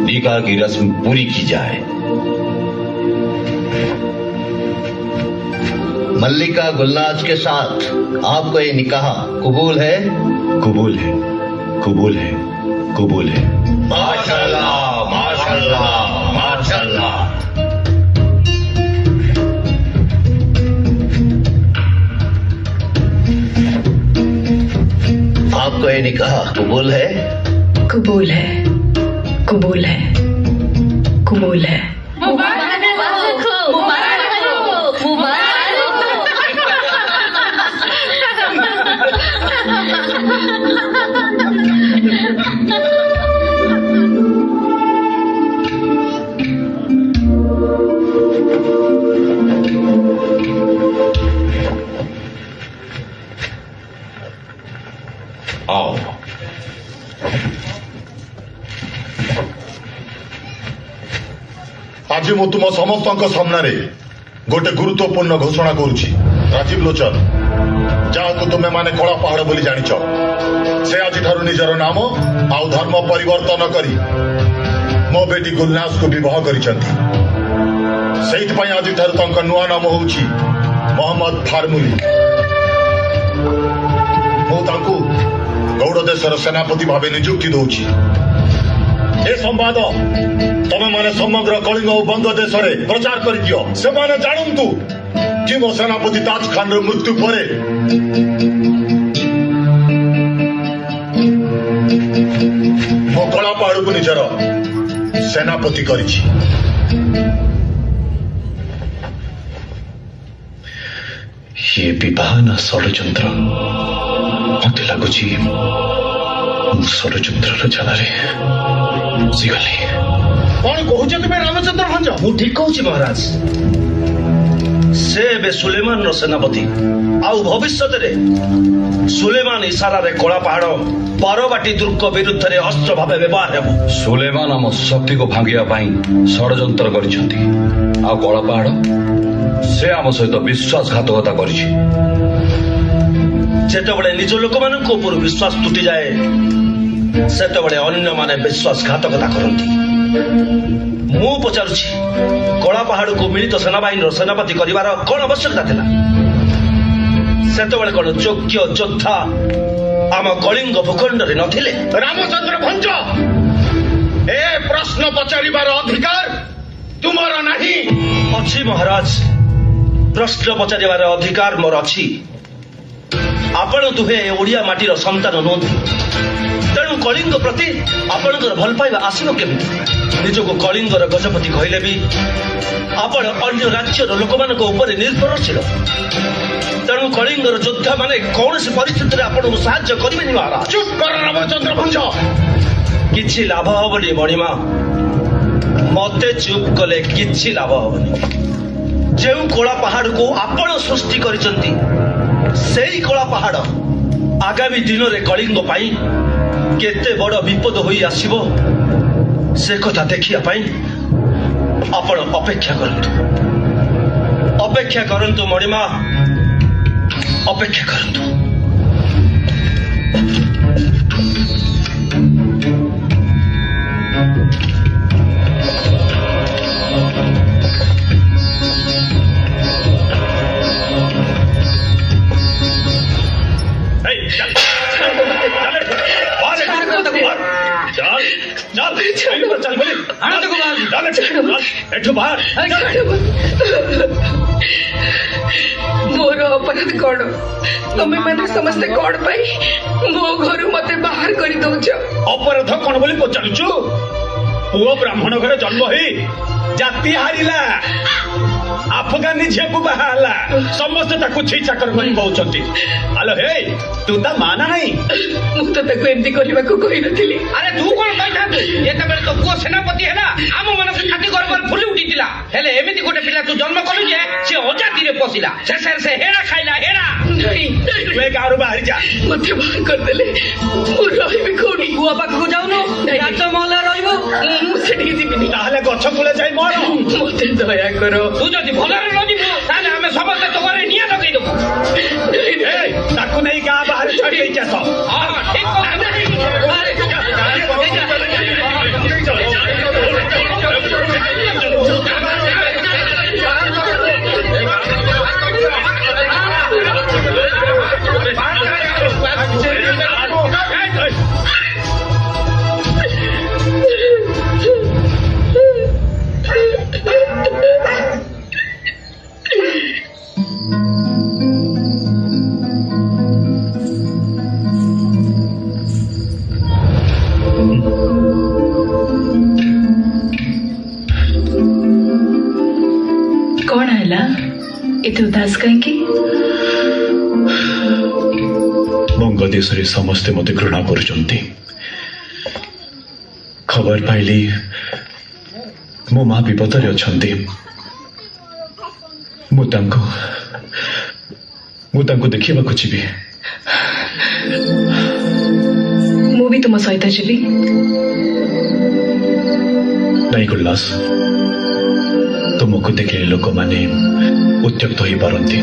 निकाह की रस्म पूरी की जाए। मल्लिका गुलनाज के साथ आपको ये निकाह कबूल है? कबूल है, कबूल है, कबूल है। माशाल्लाह, माशाल्लाह, माशाल्लाह। आपको ये निकाह कबूल है? कबूल है, कबूल है, कबूल है। मुबारक हो, मुबारक हो, मुबारक आओ। आज ମୁଁ ତୁମ ସମସ୍ତଙ୍କ ସାମ୍ନାରେ ଗୋଟେ ଗୁରୁତ୍ୱପୂର୍ଣ୍ଣ ଘୋଷଣା କରୁଛି। ରାଜୀବ ଲୋଚନ, ଯାହାକୁ ତୁମେମାନେ କଳା ପାହାଡ଼ ବୋଲି ଜାଣିଛ, ସେ ଆଜିଠାରୁ ନିଜର ନାମ ଆଉ ଧର୍ମ ପରିବର୍ତ୍ତନ କରି ମୋ ବେଟି ଗୁଲନାଜକୁ ବିବାହ କରିଛନ୍ତି। ସେଇଥିପାଇଁ ଆଜିଠାରୁ ତାଙ୍କ ନୂଆ ନାମ ହେଉଛି ମହମ୍ମଦ ଫାର୍ମୁଲି। ମୁଁ ତାଙ୍କୁ ଗୌଡ଼ ଦେଶର ସେନାପତି ଭାବେ ନିଯୁକ୍ତି ଦଉଛି। ଏ ସମ୍ବାଦ ତମେମାନେ ସମଗ୍ର କଳିଙ୍ଗ ଓ ବଙ୍ଗ ଦେଶରେ ପ୍ରଚାର କରିଦିଅ। ସେମାନେ ଜାଣନ୍ତୁ କି ମୋ ସେନାପତି ତାଜ ଖାନର ମୃତ୍ୟୁ ପରେ ମୋ କଳା ପାହାଡ଼କୁ ନିଜର ସେନାପତି କରିଛି। ये विवाह ना षड्यंत्र। मत लगुच षड्यंत्र जाल बुझीगली। କଣ କହୁଛ ତୁମେ ରାମଚନ୍ଦ୍ର ଭଞ୍ଜ? ମୁଁ ଠିକ କହୁଛି ମହାରାଜ। ସେ ଏବେ ସୁଲେମାନର ସେନାପତି, ଆଉ ଭବିଷ୍ୟତରେ ସୁଲେମାନ ଇସାରାରେ କଳା ପାହାଡ଼ ବାରବାଟୀ ଦୁର୍ଗ ବିରୁଦ୍ଧରେ ଅସ୍ତ୍ର ଭାବେ ବ୍ୟବହାର ହେବ। ସୁଲେମାନ ଆମ ଶକ୍ତିକୁ ଭାଙ୍ଗିବା ପାଇଁ ଷଡ଼ଯନ୍ତ୍ର କରିଛନ୍ତି, ଆଉ କଳା ପାହାଡ଼ ସେ ଆମ ସହିତ ବିଶ୍ୱାସଘାତକତା କରିଛି। ଯେତେବେଳେ ନିଜ ଲୋକମାନଙ୍କ ଉପରୁ ବିଶ୍ୱାସ ତୁଟିଯାଏ, ସେତେବେଳେ ଅନ୍ୟମାନେ ବିଶ୍ୱାସଘାତକତା କରନ୍ତି। ମୁଁ ପଚାରୁଛି, କଳା ପାହାଡ଼କୁ ମିଳିତ ସେନାବାହିନୀର ସେନାପତି କରିବାର କଣ ଆବଶ୍ୟକତା ଥିଲା? ସେତେବେଳେ କଣ ଯୋଗ୍ୟ ଯୋଦ୍ଧା ଆମ କଳିଙ୍ଗ ଭୂଖଣ୍ଡରେ ନଥିଲେ? ରାମଚନ୍ଦ୍ର ଭଞ୍ଜ, ଏ ପ୍ରଶ୍ନ ପଚାରିବାର ଅଧିକାର ତୁମର ନାହିଁ। ଅଛି ମହାରାଜ, ପ୍ରଶ୍ନ ପଚାରିବାର ଅଧିକାର ମୋର ଅଛି। ଆପଣ ଦୁହେଁ ଓଡ଼ିଆ ମାଟିର ସନ୍ତାନ ନୁହନ୍ତି, ତେଣୁ କଳିଙ୍ଗ ପ୍ରତି ଆପଣଙ୍କର ଭଲ ପାଇବା ଆସିବ କେମିତି? ନିଜକୁ କଳିଙ୍ଗର ଗଜପତି କହିଲେ ବି ଆପଣ ଅନ୍ୟ ରାଜ୍ୟର ଲୋକମାନଙ୍କ ଉପରେ ନିର୍ଭରଶୀଳ। ତେଣୁ କଳିଙ୍ଗର ଯୋଦ୍ଧାମାନେ କୌଣସି ପରିସ୍ଥିତିରେ ଆପଣଙ୍କୁ ସାହାଯ୍ୟ କରିବେନି ମହାରାଜ। ଚୁପ୍ କର ରାମଚନ୍ଦ୍ର ଭଞ୍ଜ। କିଛି ଲାଭ ହବନି ମଣିମା, ମତେ ଚୁପ୍ କଲେ କିଛି ଲାଭ ହବନି। ଯେଉଁ କଳା ପାହାଡ଼କୁ ଆପଣ ସୃଷ୍ଟି କରିଛନ୍ତି, ସେଇ କଳା ପାହାଡ଼ ଆଗାମୀ ଦିନରେ କଳିଙ୍ଗ ପାଇଁ କେତେ ବଡ଼ ବିପଦ ହୋଇ ଆସିବ, ସେ କଥା ଦେଖିବା ପାଇଁ ଆପଣ ଅପେକ୍ଷା କରନ୍ତୁ। ଅପେକ୍ଷା କରନ୍ତୁ ମଣିମା, ଅପେକ୍ଷା କରନ୍ତୁ। ଏଠୁ ବାହାର ମୋର ଅପରାଧ କଣ? ତମେ ମାନେ ସମସ୍ତେ କଣ ପାଇଁ ମୋ ଘରୁ ମତେ ବାହାର କରି ଦଉଛ? ଅପରାଧ କଣ ବୋଲି ପଚାରୁଛୁ? ପୁଅ ବ୍ରାହ୍ମଣ ଘରେ ଜନ୍ମ ହେଇ ଜାତି ହାରିଲା, ଆଫଗାନୀ ଝିଅକୁ ବାହା ହେଲା, ସମସ୍ତେ ତାକୁ ଛି ଚାକର କରି କହୁଛନ୍ତି। ଆଲୋ ହେ, ତୁ ତା ମା ନା ନାହିଁ? ମୁଁ ତ ତାକୁ ଏମିତି କରିବାକୁ କହିନଥିଲି। ଆରେ ତୁ କଣ କହିଥାନ୍ତୁ? ଯେତେବେଳେ ତୋ ପୁଅ ସେନାପତି ହେଲା ଆମ ମାନଙ୍କ ଛାତି ଗର୍ବରେ ଫୁଲି ଉଠିଥିଲା। ହେଲେ ଏମିତି ଗୋଟେ ପିଲା ତୁ ଜନ୍ମ କଲୁ ଯେ ସେ ଅଜାତିରେ ପଶିଲା, ଶେଷରେ ସେ ହେରା ଖାଇଲା। ହେରା ତୁ ଏ ଗାଁରୁ ବାହାରି ଯା। ମତେ ବାହାର କରିଦେଲେ ମୁଁ ରହିବି କୋଉଠି? ପୁଅ ପାଖକୁ ଯାଉନୁ, ରାଜମହଲରେ ରହିବୁ। ମୁଁ ସେଠିକି ଯିବିନି। ତାହେଲେ ଗଛ କୂଳେ ଯାଇ ମର। ମତେ ଦୟା କର। ତୁ ଯଦି ଭଲରେ ନ ଯିବୁ ତାହେଲେ ଆମେ ସମସ୍ତେ ତୋ ଘରେ ନିଆଁ ଲଗେଇଦବୁ। ତାକୁ ନେଇ ଗାଁ ବାହାରେ ଛାଡି ଦେଇକି ଆସ। କଣ ହେଲା? ଏତେ ଉଦାସ କାହିଁକି? ବଙ୍ଗ ଦେଶରେ ସମସ୍ତେ ମୋତେ ଘୃଣା କରୁଛନ୍ତି। ଖବର ପାଇଲି ମୋ ମା ବିପଦରେ ଅଛନ୍ତି। ମୁଁ ତାଙ୍କୁ ଦେଖିବାକୁ ଯିବି। ମୁଁ ବି ତୁମ ସହିତ ଯିବି। ନାଇଁ ଗୁଲ୍ଲାସ, ତୁମକୁ ଦେଖିଲେ ଲୋକମାନେ ଉତ୍ତ୍ୟକ୍ତ ହୋଇପାରନ୍ତି।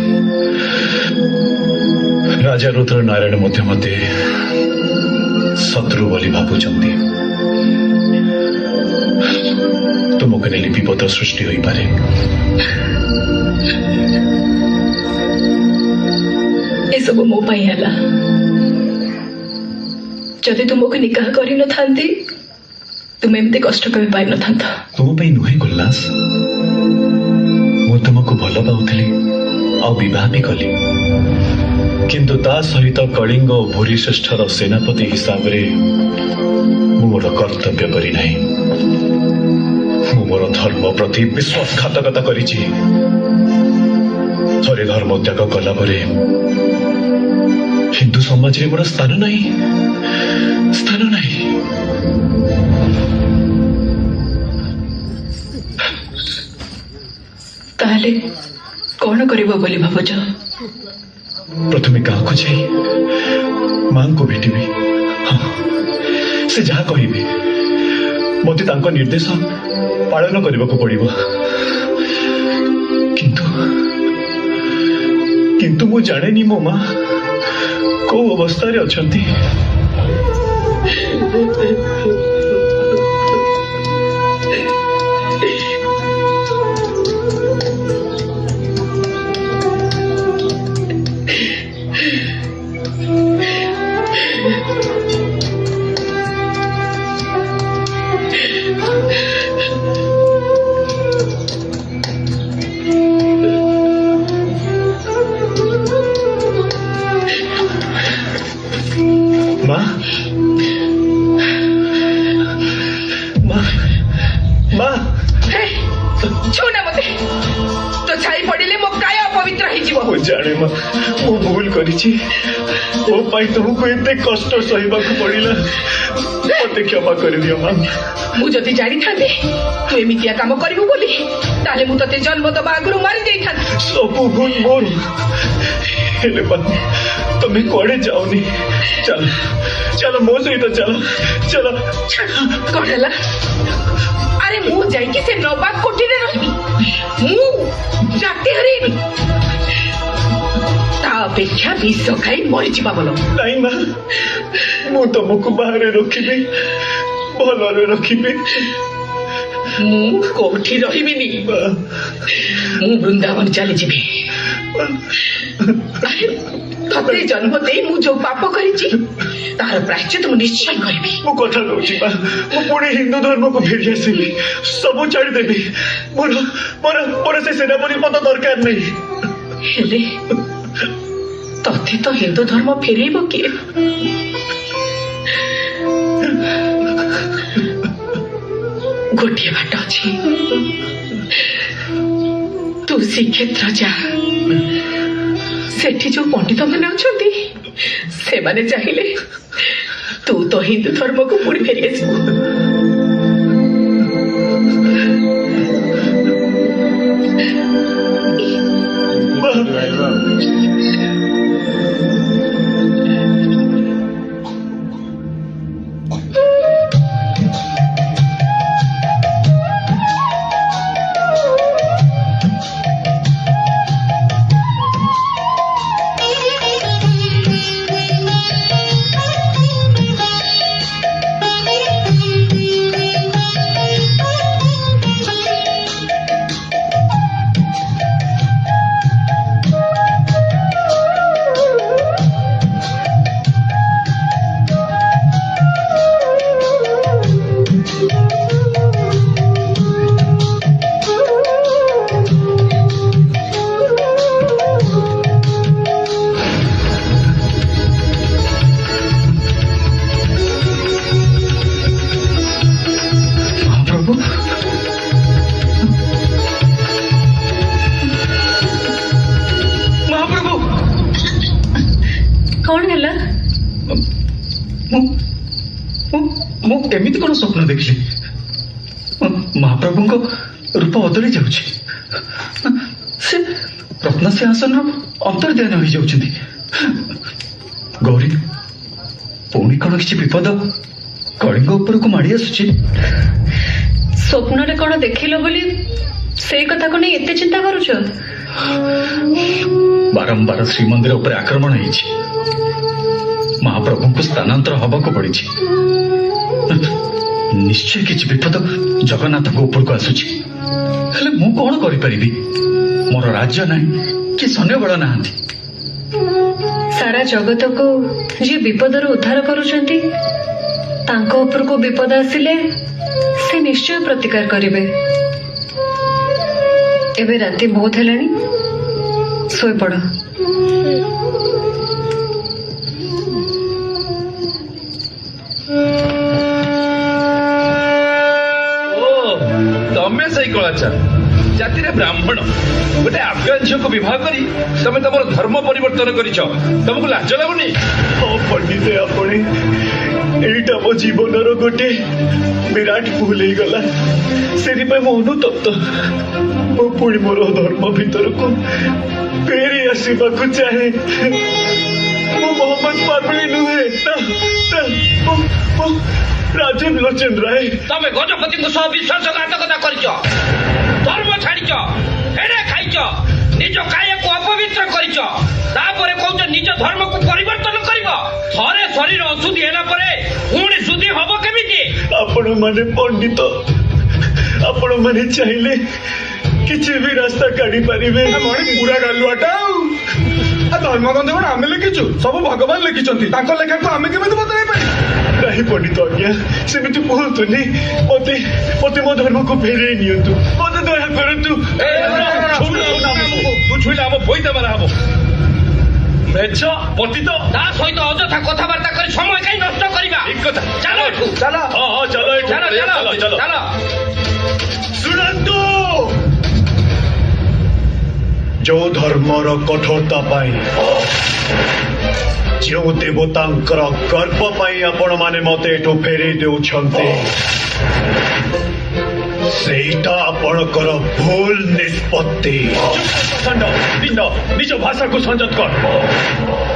ରାଜା ରୁଦ୍ର ନାରାୟଣ ମଧ୍ୟ ମୋତେ ଶତ୍ରୁ ବୋଲି ଭାବୁଛନ୍ତି। ତୁମକୁ ନେଲେ ବିପଦ ସୃଷ୍ଟି ହୋଇପାରେ। ଏସବୁ ମୋ ପାଇଁ ହେଲା। ଯଦି ତୁମକୁ ନିକାହ କରିନଥାନ୍ତି ତୁମେ ଏମିତି କଷ୍ଟ କେବେ ପାଇନଥାନ୍ତ। ତୁମ ପାଇଁ ନୁହେଁ ଗୁଲ୍ଲାସ, ମୁଁ ତୁମକୁ ଭଲ ପାଉଥିଲି ଆଉ ବିବାହ ବି କଲି। କିନ୍ତୁ ତା ସହିତ କଳିଙ୍ଗ ଓ ଭୂରିଶ୍ରେଷ୍ଠର ସେନାପତି ହିସାବରେ ମୁଁ ମୋର କର୍ତ୍ତବ୍ୟ କରିନାହିଁ। ମୁଁ ମୋର ଧର୍ମ ପ୍ରତି ବିଶ୍ୱାସଘାତକତା କରିଛି। ଥରେ ଧର୍ମ ତ୍ୟାଗ କଲା ପରେ ହିନ୍ଦୁ ସମାଜରେ ମୋର ସ୍ଥାନ ନାହିଁ। ତାହେଲେ କଣ କରିବ ବୋଲି ଭାବୁଛ? ପ୍ରଥମେ ଗାଁକୁ ଯାଇ ମାଙ୍କୁ ଭେଟିବି। ସେ ଯାହା କହିବେ ମୋତେ ତାଙ୍କ ନିର୍ଦ୍ଦେଶ ପାଳନ କରିବାକୁ ପଡ଼ିବ। କିନ୍ତୁ ମୁଁ ଜାଣେନି ମୋ ମା କୋଉ ଅବସ୍ଥାରେ ଅଛନ୍ତି। ମୁଁ ଭୁଲ କରିଛି। ମୋ ପାଇଁ ତୁମକୁ ଏତେ କଷ୍ଟ ସହିବାକୁ ପଡ଼ିଲା। ମତେ କ୍ଷମା କରିଦିଅ ମା। ମୁଁ ଯଦି ଜାଣିଥାନ୍ତି ତୁ ଏମିତିଆ କାମ କରିବୁ ବୋଲି ତାହେଲେ ମୁଁ ତତେ ଜନ୍ମ ଦେବା ଆଗରୁ ମାରି ଦେଇଥାନ୍ତି। ସବୁ ଭୁଲ ମୋର। ହେଲେ ମା, ତମେ କୁଆଡ଼େ ଯାଉନି। ଚାଲ ମୋ ସହିତ ଚାଲ। କଣ ହେଲା? ଆରେ ମୁଁ ଯାଇକି ସେ ନବାବ କୋଠିରେ ରହିବି। ମୁଁ ଜାତି ହରେଇବି। ତା ଅପେକ୍ଷା ବିଷ ଖାଇ ମରିଯିବା ଭଲ। ନାଇଁ ମା, ମୁଁ ତମକୁ ବାହାରେ ରଖିବି, ଭଲରେ ରଖିବି। ମୁଁ କୋଉଠି ରହିବିନି, ମୁଁ ବୃନ୍ଦାବନ ଚାଲିଯିବି। ତତେ ଜନ୍ମ ଦେଇ ମୁଁ ଯୋଉ ପାପ କରିଛି ତାର ପ୍ରାୟଶ୍ଚିତ ମୁଁ ନିଶ୍ଚୟ କରିବି। ମୁଁ କଥା କହୁଛି ମା, ମୁଁ ପୁଣି ହିନ୍ଦୁ ଧର୍ମକୁ ଫେରି ଆସିବି, ସବୁ ଛାଡ଼ିଦେବି। ମୋର ସେ ସେନାପତି ପଦ ଦରକାର ନାହିଁ। ହେଲେ ତତେ ତ ହିନ୍ଦୁ ଧର୍ମ ଫେରେଇବ କିଏ? ଗୋଟିଏ ବାଟ ଅଛି, ତୁ ଶ୍ରୀକ୍ଷେତ୍ର ଯା। ସେଠି ଯୋଉ ପଣ୍ଡିତ ମାନେ ଅଛନ୍ତି ସେମାନେ ଚାହିଁଲେ ତୁ ତ ହିନ୍ଦୁ ଧର୍ମକୁ ପୁଣି ଫେରି ଆସିବୁ। ମୁଁ ଏମିତି କଣ ସ୍ୱପ୍ନ ଦେଖିଲି? ମହାପ୍ରଭୁଙ୍କ ରୂପ ବଦଳି ଯାଉଛି, ସେ ରତ୍ନସିଂହାସନର ଅନ୍ତର୍ଧ୍ୟାନ ହୋଇଯାଉଛନ୍ତି। ଗୌରୀ, ପୁଣି କଣ କିଛି ବିପଦ କଳିଙ୍ଗ ଉପରକୁ ମାଡ଼ି ଆସୁଛି? ସ୍ୱପ୍ନରେ କଣ ଦେଖିଲ ବୋଲି ସେଇ କଥାକୁ ନେଇ ଏତେ ଚିନ୍ତା କରୁଛ? ବାରମ୍ବାର ଶ୍ରୀମନ୍ଦିର ଉପରେ ଆକ୍ରମଣ ହେଇଛି, ମହାପ୍ରଭୁଙ୍କୁ ସ୍ଥାନାନ୍ତର ହବାକୁ ପଡିଛି। ନିଶ୍ଚୟ କିଛି ବିପଦ ଜଗନ୍ନାଥଙ୍କ ଉପରକୁ ଆସୁଛି। ହେଲେ ମୁଁ କଣ କରିପାରିବି? ମୋର ରାଜ୍ୟ ନାହିଁ କି ସୈନ୍ୟବଳ ନାହାନ୍ତି। ସାରା ଜଗତକୁ ଯିଏ ବିପଦରୁ ଉଦ୍ଧାର କରୁଛନ୍ତି, ତାଙ୍କ ଉପରକୁ ବିପଦ ଆସିଲେ ସେ ନିଶ୍ଚୟ ପ୍ରତିକାର କରିବେ। ଏବେ ରାତି ବହୁତ ହେଲାଣି, ଶୋଇପଡ଼। ତମେ ସେଇ କଳାଚାର ଜାତିରେ ବ୍ରାହ୍ମଣ ଗୋଟେ ଆଫଗାନ ଝିଅକୁ ବିବାହ କରି ତମେ ତମର ଧର୍ମ ପରିବର୍ତ୍ତନ କରିଛ, ତମକୁ ଲାଜ ଲାଗୁନି? ହଁ ପଣ୍ଡିତେ, ଆପଣ ଏଇଟା ମୋ ଜୀବନର ଗୋଟେ ବିରାଟ ଭୁଲ ହେଇଗଲା। ସେଥିପାଇଁ ମୁଁ ଅନୁତପ୍ତ। ମୁଁ ପୁଣି ମୋର ଧର୍ମ ଭିତରକୁ ଫେରି ଆସିବାକୁ ଚାହେଁ। ମୁଁ ମୋହମ୍ମଦ ପାପଳି ନୁହେଁ, ରାଜୀବ ଲୋଚନ ରାୟ। ତମେ ଗଜପତିଙ୍କ ସହ ବିଶ୍ୱାସଘାତକତା କରିଛ, ଧର୍ମ ଛାଡ଼ିଛ, ହେଡେ ଖାଇଛ, ନିଜ କାୟକୁ ଅପବିତ୍ର କରିଛ, ତାପରେ କହୁଛ ନିଜ ଧର୍ମକୁ ପରିବର୍ତ୍ତନ କରିବ। ଥରେ ଶରୀର ଅଶୁଦ୍ଧି ହେଲା ପରେ ପୁଣି ଶୁଦ୍ଧି ହବ କେମିତି? ଆପଣ ମାନେ ପଣ୍ଡିତ, ଆପଣ ମାନେ ଚାହିଁଲେ କିଛି ବି ରାସ୍ତା କାଢି ପାରିବେ। ପୁରା ଗାଲୁଆଟା ଧର୍ମଗ୍ରନ୍ଥ କଣ ଆମେ ଲେଖିଛୁ? ସବୁ ଭଗବାନ ଲେଖିଛନ୍ତି, ତାଙ୍କ ଲେଖାକୁ ଆମେ କେମିତି ବଦଳାଇ ପାରିବୁ? ନାହିଁ ପଣ୍ଡିତ ଆଜ୍ଞା, ସେମିତି କୁହନ୍ତୁନି। ମତେ ମୋ ଧର୍ମକୁ ଫେରେଇ ନିଅନ୍ତୁ, ମତେ ଦୟା କରନ୍ତୁ। ତୁ ଛୁଇଁଲେ ଆମ ପଇତା ମାରା ହବ। ମେଛ ପତିତ ତା ସହିତ ଅଯଥା କଥାବାର୍ତ୍ତା କରି ସମୟ କାହିଁ ନଷ୍ଟ କରିବା? ଠିକ କଥା। ଚାଲ ଏଠୁ, ଚାଲ ଚାଲ ଏଠୁ, ଚାଲ ଚାଲ ଚାଲ। ଶୁଣନ୍ତୁ, ଯୋଉ ଧର୍ମର କଠୋରତା ପାଇଁ, ଯେଉଁ ଦେବତାଙ୍କର ଗର୍ବ ପାଇଁ ଆପଣ ମାନେ ମତେ ଏଠୁ ଫେରେଇ ଦେଉଛନ୍ତି, ସେଇଟା ଆପଣଙ୍କର ଭୁଲ ନିଷ୍ପତ୍ତି। ନିଜ ଭାଷାକୁ ସଂଯତ କର।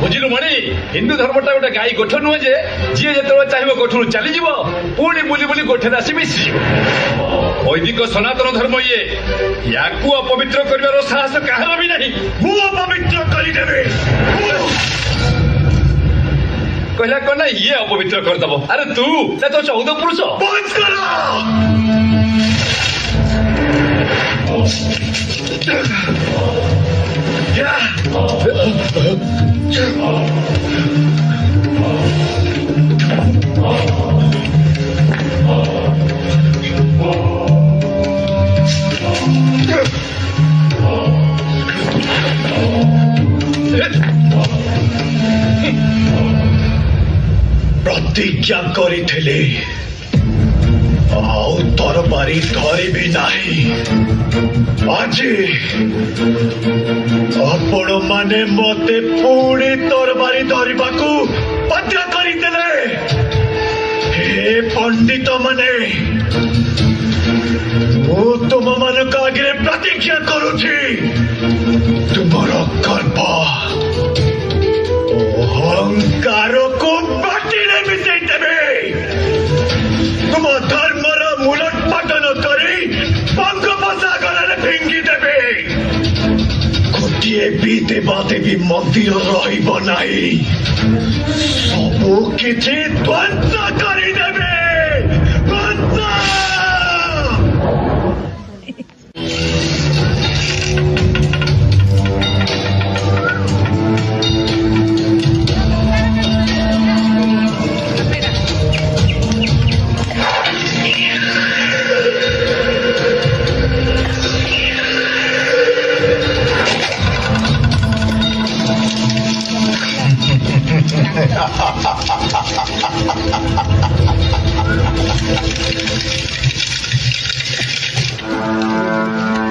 ବୁଝିଲୁ ମଣି, ହିନ୍ଦୁ ଧର୍ମଟା ଗୋଟେ ଗାଈ ଗୋଠ ନୁହେଁ ଯେ ଯିଏ ଯେତେବେଳେ ଚାହିଁବ ଗୋଠରୁ ଚାଲିଯିବ, ପୁଣି ବୁଲି ବୁଲି ଗୋଠରେ ଆସି ମିଶିଯିବ। ବୈଦିକ ସନାତନ ଧର୍ମ ଇଏ, ୟାକୁ ଅପବିତ୍ର କରିବାର ସାହସ କାହାର ବି ନାହିଁ। ମୁଁ ଅପବିତ୍ର କରିଦେବି। କହିଲା କଣ ନା ଇଏ ଅପବିତ୍ର କରିଦବ? ଆରେ ତୁ ନା ତୋ 14 ପୁରୁଷ। ବନ୍ଦ କର। ପ୍ରତିଜ୍ଞା କରିଥିଲେ ଆଉ ତରବାରୀ ଧରିବି ନାହିଁ। ଆଜି ଆପଣମାନେ ମତେ ପୁଣି ତରବାରୀ ଧରିବାକୁ ବାଧ୍ୟ କରିଦେଲେ। ହେ ପଣ୍ଡିତ ମାନେ, ମୁଁ ତୁମମାନଙ୍କ ଆଗରେ ପ୍ରତିଜ୍ଞା କରୁଛି, ତୁମର ଗର୍ବ ଅହଙ୍କାରକୁ ମାଟିରେ ମିଶେଇ ଦେବେ। ତୁମ ଧର୍ମର ମୂଳୋତ୍ପାଟନ କରି ବଙ୍ଗୋପସାଗରରେ ଫିଙ୍ଗି ଦେବେ। ଗୋଟିଏ ବି ଦେବାଦେବୀ ମନ୍ଦିର ରହିବ ନାହିଁ, ସବୁ କିଛି ଧ୍ୱଂସ କରିଦେବେ।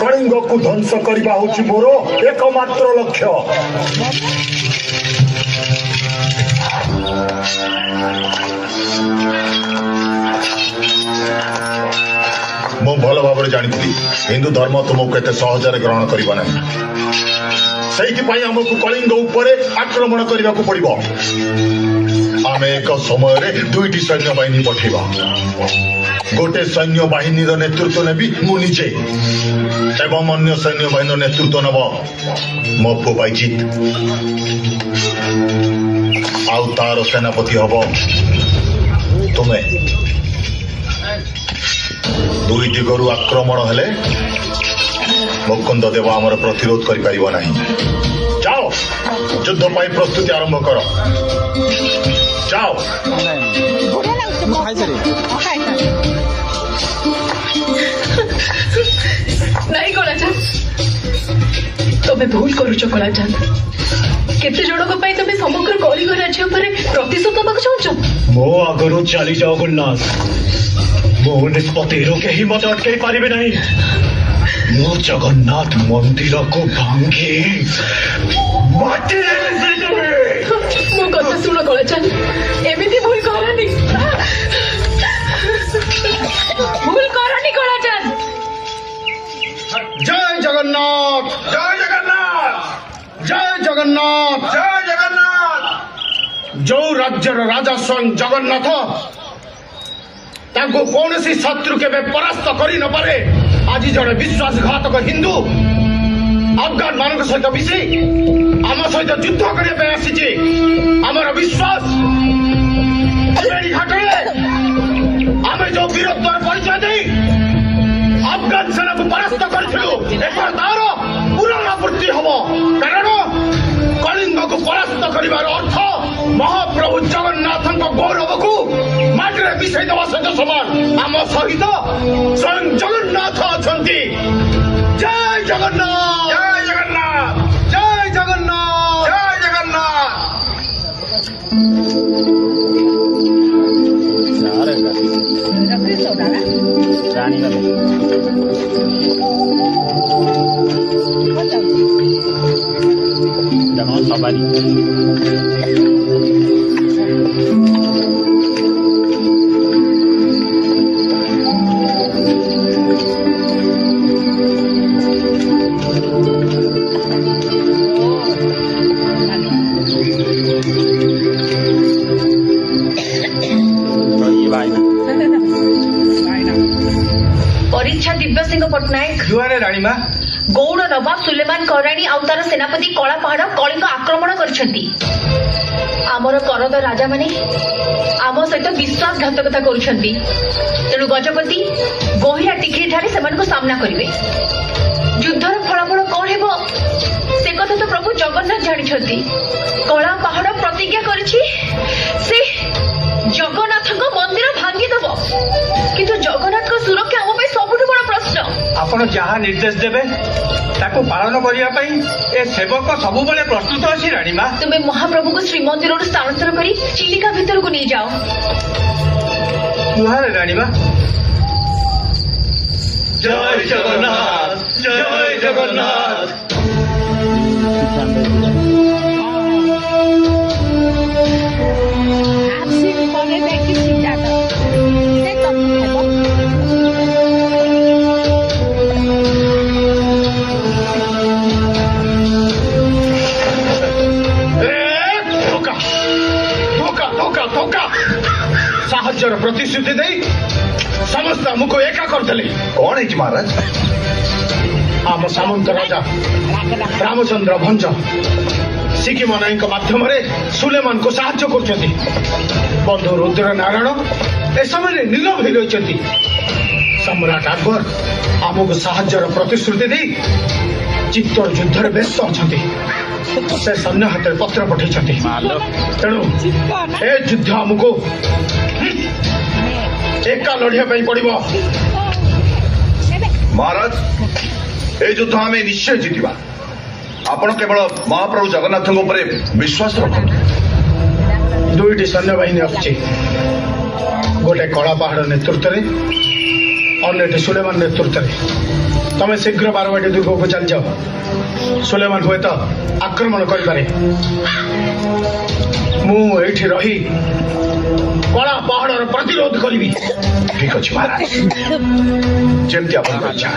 କଳିଙ୍ଗକୁ ଧ୍ୱଂସ କରିବା ହେଉଛି ମୋର ଏକମାତ୍ର ଲକ୍ଷ୍ୟ। ମୁଁ ଭଲ ଭାବରେ ଜାଣିଥିଲି ହିନ୍ଦୁ ଧର୍ମ ତୁମକୁ ଏତେ ସହଜରେ ଗ୍ରହଣ କରିବ ନାହିଁ। ସେଇଥିପାଇଁ ଆମକୁ କଳିଙ୍ଗ ଉପରେ ଆକ୍ରମଣ କରିବାକୁ ପଡ଼ିବ। ଆମେ ଏକ ସମୟରେ ଦୁଇଟି ସୈନ୍ୟବାହିନୀ ପଠାଇବା। ଗୋଟେ ସୈନ୍ୟବାହିନୀର ନେତୃତ୍ୱ ନେବି ମୁଁ ନିଜେ, ଏବଂ ଅନ୍ୟ ସୈନ୍ୟବାହିନୀର ନେତୃତ୍ୱ ନେବ ମୋ ପୁଅ ବାଇଜିତ୍, ଆଉ ତାର ସେନାପତି ହବ ତୁମେ। ଦୁଇ ଦିଗରୁ ଆକ୍ରମଣ ହେଲେ ମୁକୁନ୍ଦ ଦେବ ଆମର ପ୍ରତିରୋଧ କରିପାରିବ ନାହିଁ। ଯାଅ, ଯୁଦ୍ଧ ପାଇଁ ପ୍ରସ୍ତୁତି ଆରମ୍ଭ କର। ଯାଅ। ନାଇଁ କଳାଚାନ୍ଦ, ତମେ ଭୁଲ କରୁଛ କଳାଚାନ୍ଦ। କେତେ ଜଣଙ୍କ ପାଇଁ ତମେ ସମଗ୍ର କଳିଙ୍ଗ ରାଜ୍ୟ ଉପରେ ପ୍ରତିଶୋଧ ନେବାକୁ ଚାହୁଁଛ? ମୋ ଆଗରୁ ଚାଲିଯାଅ ଗୁଲନାଥ। ମୋ ନିଷ୍ପତ୍ତିରୁ କେହି ମତେ ଅଟକେଇ ପାରିବେ ନାହିଁ। ମୁଁ ଜଗନ୍ନାଥ ମନ୍ଦିରକୁ ଭାଙ୍ଗି ମାଟିରେ ମିଶେଇ ଦେବି। ମୋ କଥା ଶୁଣ କଳାଚାନ୍ଦ, ଏମିତି ଭୁଲ କରନି। ଭୁଲ କରନି କଳାଚାନ୍ଦ। ଜୟ ଜଗନ୍ନାଥ, ଜୟ ଜଗନ୍ନାଥ, ଜୟ ଜଗନ୍ନାଥ, ଜୟ ଜଗନ୍ନାଥ। ଯୋଉ ରାଜ୍ୟର ରାଜା ସ୍ୱୟଂ ଜଗନ୍ନାଥ, ତାଙ୍କୁ କୌଣସି ଶତ୍ରୁ କେବେ ପରାସ୍ତ କରି ନପାରେ, ଆଜି ଜଣେ ବିଶ୍ୱାସଘାତକ ହିନ୍ଦୁ ଆଫଗାନ ମାନଙ୍କ ସହିତ ମିଶି ଆମ ସହିତ ଯୁଦ୍ଧ କରିବା ପାଇଁ ଆସିଛି। ଆମର ବିଶ୍ୱାସ ଘାଟରେ ଆମେ ଯୋଉ ବୀରତ୍ୱର ପରିଚୟ ଦେଇ ଆଫଗାନ ସେନାକୁ ପରାସ୍ତ କରିଥିଲୁ, ଏଥର ତାର ପୁନରାବୃତ୍ତି ହବ। କାରଣ କଳିଙ୍ଗକୁ ପରାସ୍ତ କରିବାର ଅର୍ଥ ମହାପ୍ରଭୁ ଜଗନ୍ନାଥଙ୍କ ଗୌରବକୁ ମାଟିରେ ମିଶାଇ ଦେବା ସହିତ ସମାନ। ଆମ ସହିତ ସ୍ୱୟଂ ଜଗନ୍ନାଥ ଅଛନ୍ତି। ଜୟ ଜଗନ୍ନାଥ, ଜୟ ଜଗନ୍ନାଥ, ଜୟ ଜଗନ୍ନାଥ, ଜୟ ଜଗନ୍ନାଥ। ପରୀକ୍ଷା ଦିବ୍ୟସିଂହ ପଟ୍ଟନାୟକ, ଜୁଆରେ ରାଣୀମା। ଗୌଡ଼ ନବାବ ସୁଲେମାନ କରାଣୀ ଆଉ ତାର ସେନାପତି କଳା ପାହାଡ଼ କଳିଙ୍ଗ ଆକ୍ରମଣ କରିଛନ୍ତି। ଆମର କରଦ ରାଜାମାନେ ଆମ ସହିତ ବିଶ୍ୱାସଘାତକତା କରୁଛନ୍ତି। ତେଣୁ ଗଜପତି ଗୋହିରା ଟିକିରି ଠାରେ ସେମାନଙ୍କୁ ସାମ୍ନା କରିବେ। ଯୁଦ୍ଧର ଫଳାଫଳ କଣ ହେବ ସେ କଥା ତ ପ୍ରଭୁ ଜଗନ୍ନାଥ ଜାଣିଛନ୍ତି। କଳା ପାହାଡ ପ୍ରତିଜ୍ଞା କରିଛି ସେ ଜଗନ୍ନାଥଙ୍କ ମନ୍ଦିର ଭାଙ୍ଗିଦେବ, କିନ୍ତୁ ଜଗନ୍ନାଥଙ୍କ ସୁରକ୍ଷା ଆମ ପାଇଁ ସବୁଠୁ ବଡ ପ୍ରଶ୍ନ। ଆପଣ ଯାହା ନିର୍ଦ୍ଦେଶ ଦେବେ ତାକୁ ପାଳନ କରିବା ପାଇଁ ଏ ସେବକ ସବୁବେଳେ ପ୍ରସ୍ତୁତ ଅଛି ରାଣୀମା। ତୁମେ ମହାପ୍ରଭୁଙ୍କୁ ଶ୍ରୀମନ୍ଦିରରୁ ସ୍ଥାନାନ୍ତର କରି ଚିଲିକା ଭିତରକୁ ନେଇଯାଅ। ଜୁହାର ରାଣୀମା। ଜୟ ଜଗନ୍ନାଥ, ଜୟ ଜଗନ୍ନାଥ। ସାହାଯ୍ୟର ପ୍ରତିଶ୍ରୁତି ଦେଇ ସମସ୍ତେ ଆମକୁ ଏକା କରିଦେଲେ। କଣ ହେଇଛି ମହାରାଜ? ଆମ ସାମନ୍ତ ରାଜା ରାମଚନ୍ଦ୍ର ଭଞ୍ଜ ଶିଖିମାନଙ୍କ ମାଧ୍ୟମରେ ସୁଲେମାନଙ୍କୁ ସାହାଯ୍ୟ କରୁଛନ୍ତି। ବନ୍ଧୁ ରୁଦ୍ର ନାରାୟଣ ଏ ସମୟରେ ନୀରବ ହୋଇ ରହିଛନ୍ତି। ସମ୍ରାଟ ଆକବର ଆମକୁ ସାହାଯ୍ୟର ପ୍ରତିଶ୍ରୁତି ଦେଇ ଚିତ୍ତୋର ଯୁଦ୍ଧରେ ବ୍ୟସ୍ତ ଅଛନ୍ତି। ସେ ସୈନ୍ୟ ହାତରେ ପତ୍ର ପଠାଇଛନ୍ତି। ତେଣୁ ଏ ଯୁଦ୍ଧ ଆମକୁ ଏକା ଲଢିବା ପାଇଁ ପଡିବ। ମହାରାଜ, এই যুদ্ধ আমি নিশ্চয় জিতিবা। ଆପଣ କେବଳ ମହାପ୍ରଭୁ ଜଗନ୍ନାଥଙ୍କ ଉପରେ ବିଶ୍ୱାସ ରଖନ୍ତୁ। ଦୁଇଟି ସୈନ୍ୟବାହିନୀ ଆସୁଛି, ଗୋଟେ କଳା ପାହାଡ ନେତୃତ୍ୱରେ, ଅନ୍ୟଟି ସୁଲେମାନ ନେତୃତ୍ୱରେ। ତମେ ଶୀଘ୍ର ବାରବାଟୀ ଦୁର୍ଗକୁ ଚାଲିଯାଅ। ସୁଲେମାନ ହୁଏତ ଆକ୍ରମଣ କରିପାରେ। ମୁଁ ଏଇଠି ରହି କଳା ପାହାଡର ପ୍ରତିରୋଧ କରିବି। ଠିକ ଅଛି ମହାରାଜ, ଯେମିତି ଆପଣଙ୍କ ଇଚ୍ଛା।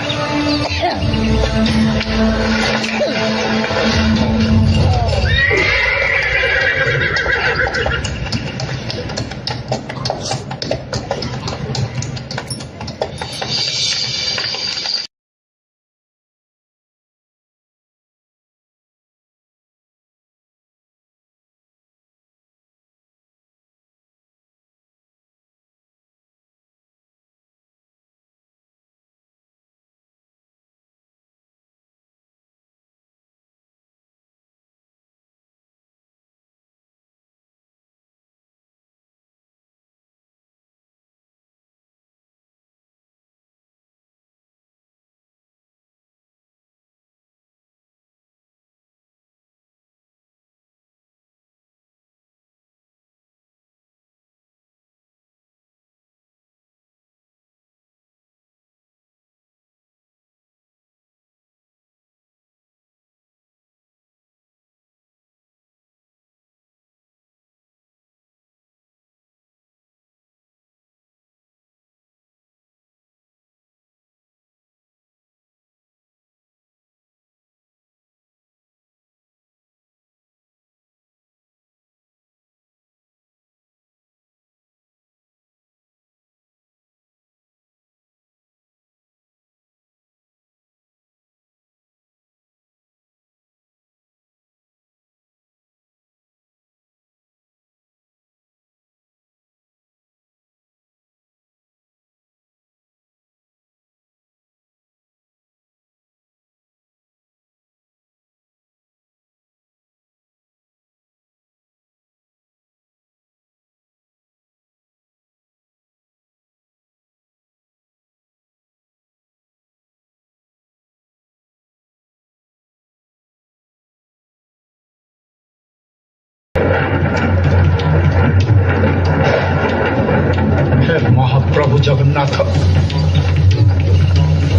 हे महाप्रभु जगन्नाथ,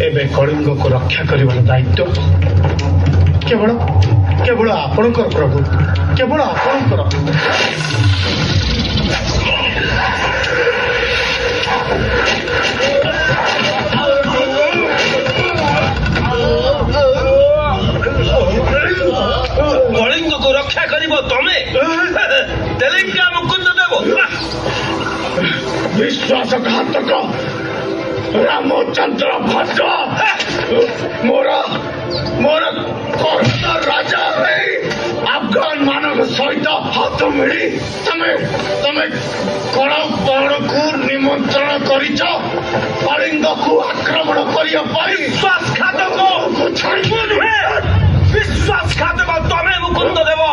एबे कलिंग को रक्षा करिबार दायित्व केवल केवल आपणकर प्रभु, केवल आपणकर। कलिंग को रक्षा करिब तमे तेलिंगा मुकुंद देव। विश्वासघातक रामचंद्र भट्ट मोर मोर राजा है। अफगान मानव सहित हाथ मिली तमे तमे कड़ा पहाड़ को निमंत्रण करिछ कलिंग को आक्रमण करिया पाई विश्वासघातक विश्वासघातक तमे मुकुंद देव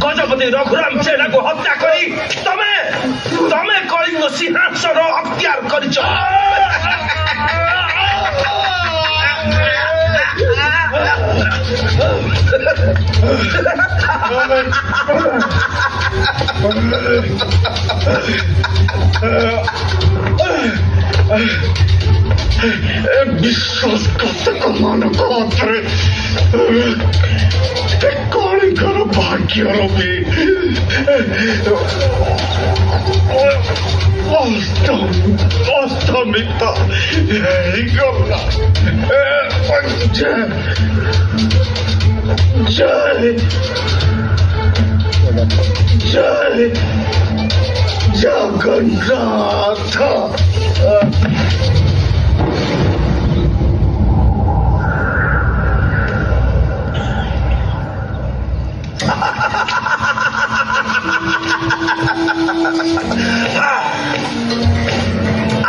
गजपति रघुराम चेला को हत्या करी तमे तमे कलिंग सिंहासन अख्तियार करिछ विश्वासघातक मानव हाथरे कलिंगर भाग्यर भी अस्तमित गला जय जय जय जगन्नाथ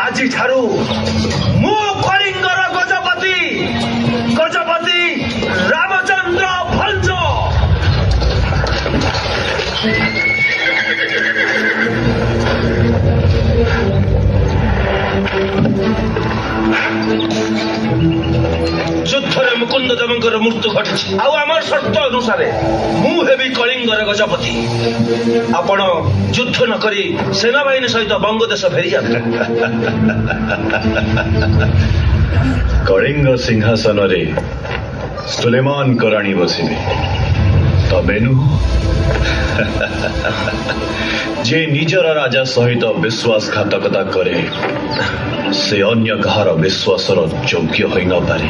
আজি ঠাରୁ ମୁଁ କଳିଙ୍ଗର ଗଜପତି ଗଜପତି ରାମଚନ୍ଦ୍ର ଭଞ୍ଜ ଯୁଦ୍ଧରେ ମୁକୁନ୍ଦ ଦେବଙ୍କର ମୃତ୍ୟୁ ଘଟିଛି ଆଉ ଆମର ସର୍ତ୍ତ ଅନୁସାରେ ମୁଁ ହେବି କଳିଙ୍ଗର ଗଜପତି ଆପଣ ଯୁଦ୍ଧ ନ କରି ସେନାବାହିନୀ ସହିତ ବଙ୍ଗଦେଶ ଫେରିଯାଆନ୍ତୁ କଳିଙ୍ଗ ସିଂହାସନରେ ସୁଲେମାନ କରାଣୀ ବସିବେ ତମେ ନୁହଁ ଯେ ନିଜର ରାଜା ସହିତ ବିଶ୍ୱାସଘାତକତା କରେ ସେ ଅନ୍ୟ କାହାର ବିଶ୍ୱାସର ଯୋଗ୍ୟ ହୋଇନପାରେ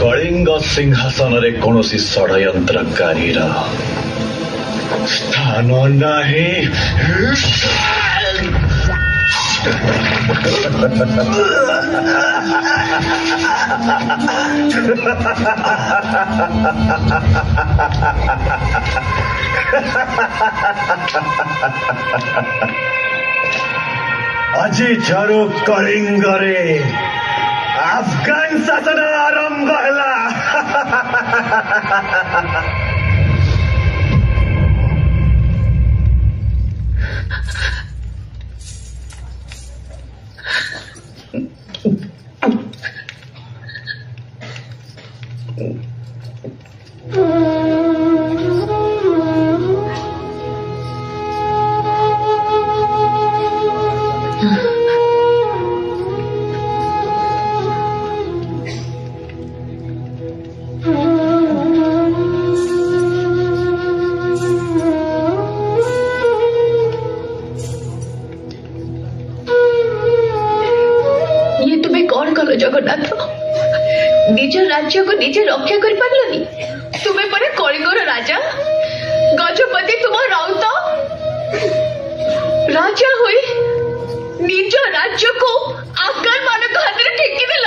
କଳିଙ୍ଗ ସିଂହାସନରେ କୌଣସି ଷଡ଼ୟନ୍ତ୍ରକାରୀର ସ୍ଥାନ ନାହିଁ আজি ଠାରୁ କଳିଙ୍ଗରେ ଆଫଗାନ ଶାସନ ଆରମ୍ଭ ହେଲା जगन्नाथ निज राज्य को निजे रक्षा कर पारलनी तुम्हें परे कलिंगर राजा गजपति तुम राउत राजा हुई निज राज्य को अफगान मान हाथ में ठेकी देल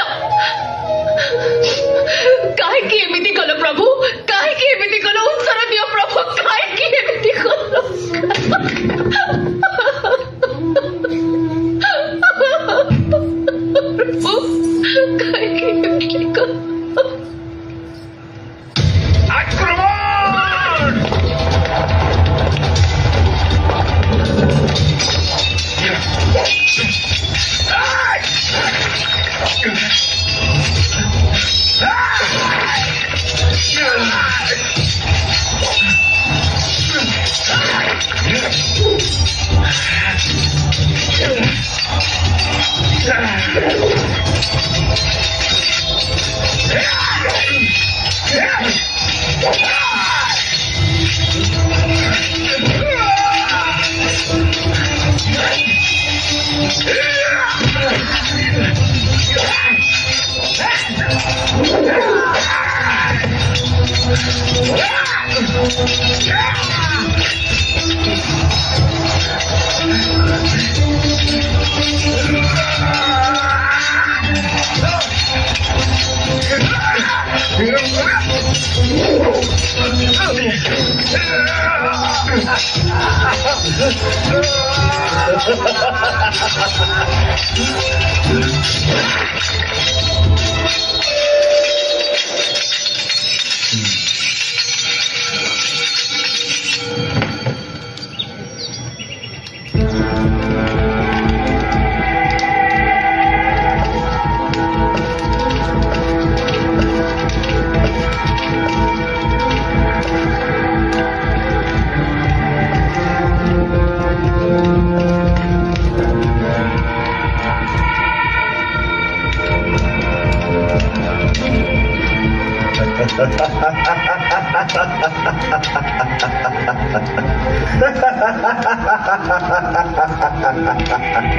कहीं एमती कल प्रभु कहीं एमती कल उत्तर दियो प्रभु कहीं एमती कल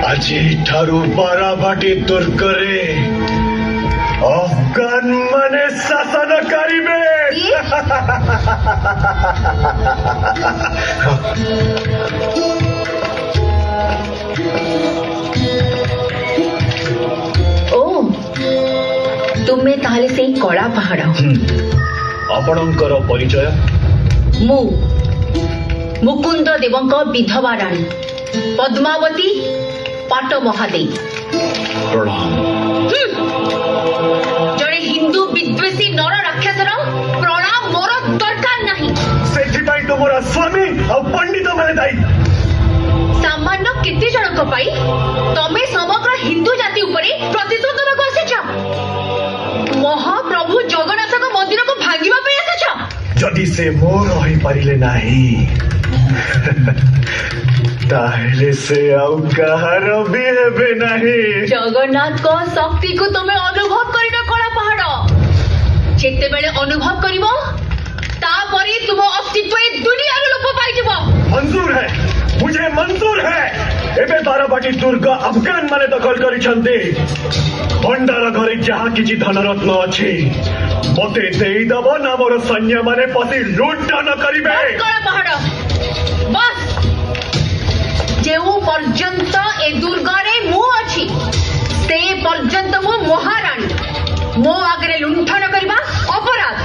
আজি ଠାରୁ ବାରବାଟୀ ଦୁର୍ଗରେ ଅଫଗାନ ମାନେ ଶାସନ କରିବେ। ଓ ତୁମେ ତାହେଲେ ସେଇ କଳା ପାହାଡ଼। ଆପଣଙ୍କର ପରିଚୟ? ମୁଁ ମୁକୁନ୍ଦ ଦେବଙ୍କ ବିଧବା ରାଣୀ ପଦ୍ମାବତୀ ପାଟ ମହାଦେଇ। ପ୍ରଣାମ। ଜଣେ ହିନ୍ଦୁ ବିଦ୍ୱେଷୀ ନର ରାକ୍ଷସର ପ୍ରଣାମ ମୋର ଦରକାର ନାହିଁ। ସେଥିପାଇଁ ତୁମର ସ୍ୱାମୀ ଆଉ ପଣ୍ଡିତ ମାନେ ଦାୟୀ। ସାମାନ୍ୟ କେତେ ଜଣଙ୍କ ପାଇଁ ତମେ ସମଗ୍ର ହିନ୍ଦୁ ଜାତି ଉପରେ ପ୍ରତିଶୋଧ ଦେବାକୁ ଆସିଛ? ମହାପ୍ରଭୁ ଜଗନ୍ନାଥଙ୍କ ମନ୍ଦିରକୁ ଭାଙ୍ଗିବା ପାଇଁ ଆସିଛ? ଯଦି ସେ ମୋର ହୋଇପାରିଲେ ନାହିଁ ତାହେଲେ ସେ ଆଉ କାହାର ବି ହେବେ ନାହିଁ। ଜଗନ୍ନାଥଙ୍କ ଶକ୍ତିକୁ ତମେ ଅନୁଭବ କରିନ କଳା ପାହାଡ଼। ଯେତେବେଳେ ଅନୁଭବ କରିବ ତାପରେ ତୁମ ଅସ୍ତିତ୍ୱ ଏ ଦୁନିଆରୁ ଲୋପ ପାଇଯିବ। ମଞ୍ଜୁର ହେ, ମୁझे ମଞ୍ଜୁର ହେ। ଏବେ ବାରବାଟୀ ଦୁର୍ଗ ଅଫଗାନ ମାନେ ଦଖଲ କରିଛନ୍ତି। ଭଣ୍ଡାର ଘରେ ଯାହା କିଛି ଧନରତ୍ନ ଅଛି ମତେ ଦେଇଦବ ନା ମୋର ସୈନ୍ୟ ମାନେ ପଶି ଲୁଣ୍ଠନ କରିବେ। କଳା ପାହାଡ଼ ବସ୍। ଯେଉଁ ପର୍ଯ୍ୟନ୍ତ ଏ ଦୁର୍ଗରେ ମୁଁ ଅଛି ସେ ପର୍ଯ୍ୟନ୍ତ ମୁଁ ମହାରାଣୀ। ମୋ ଆଗରେ ଲୁଣ୍ଠନ କରିବା ଅପରାଧ।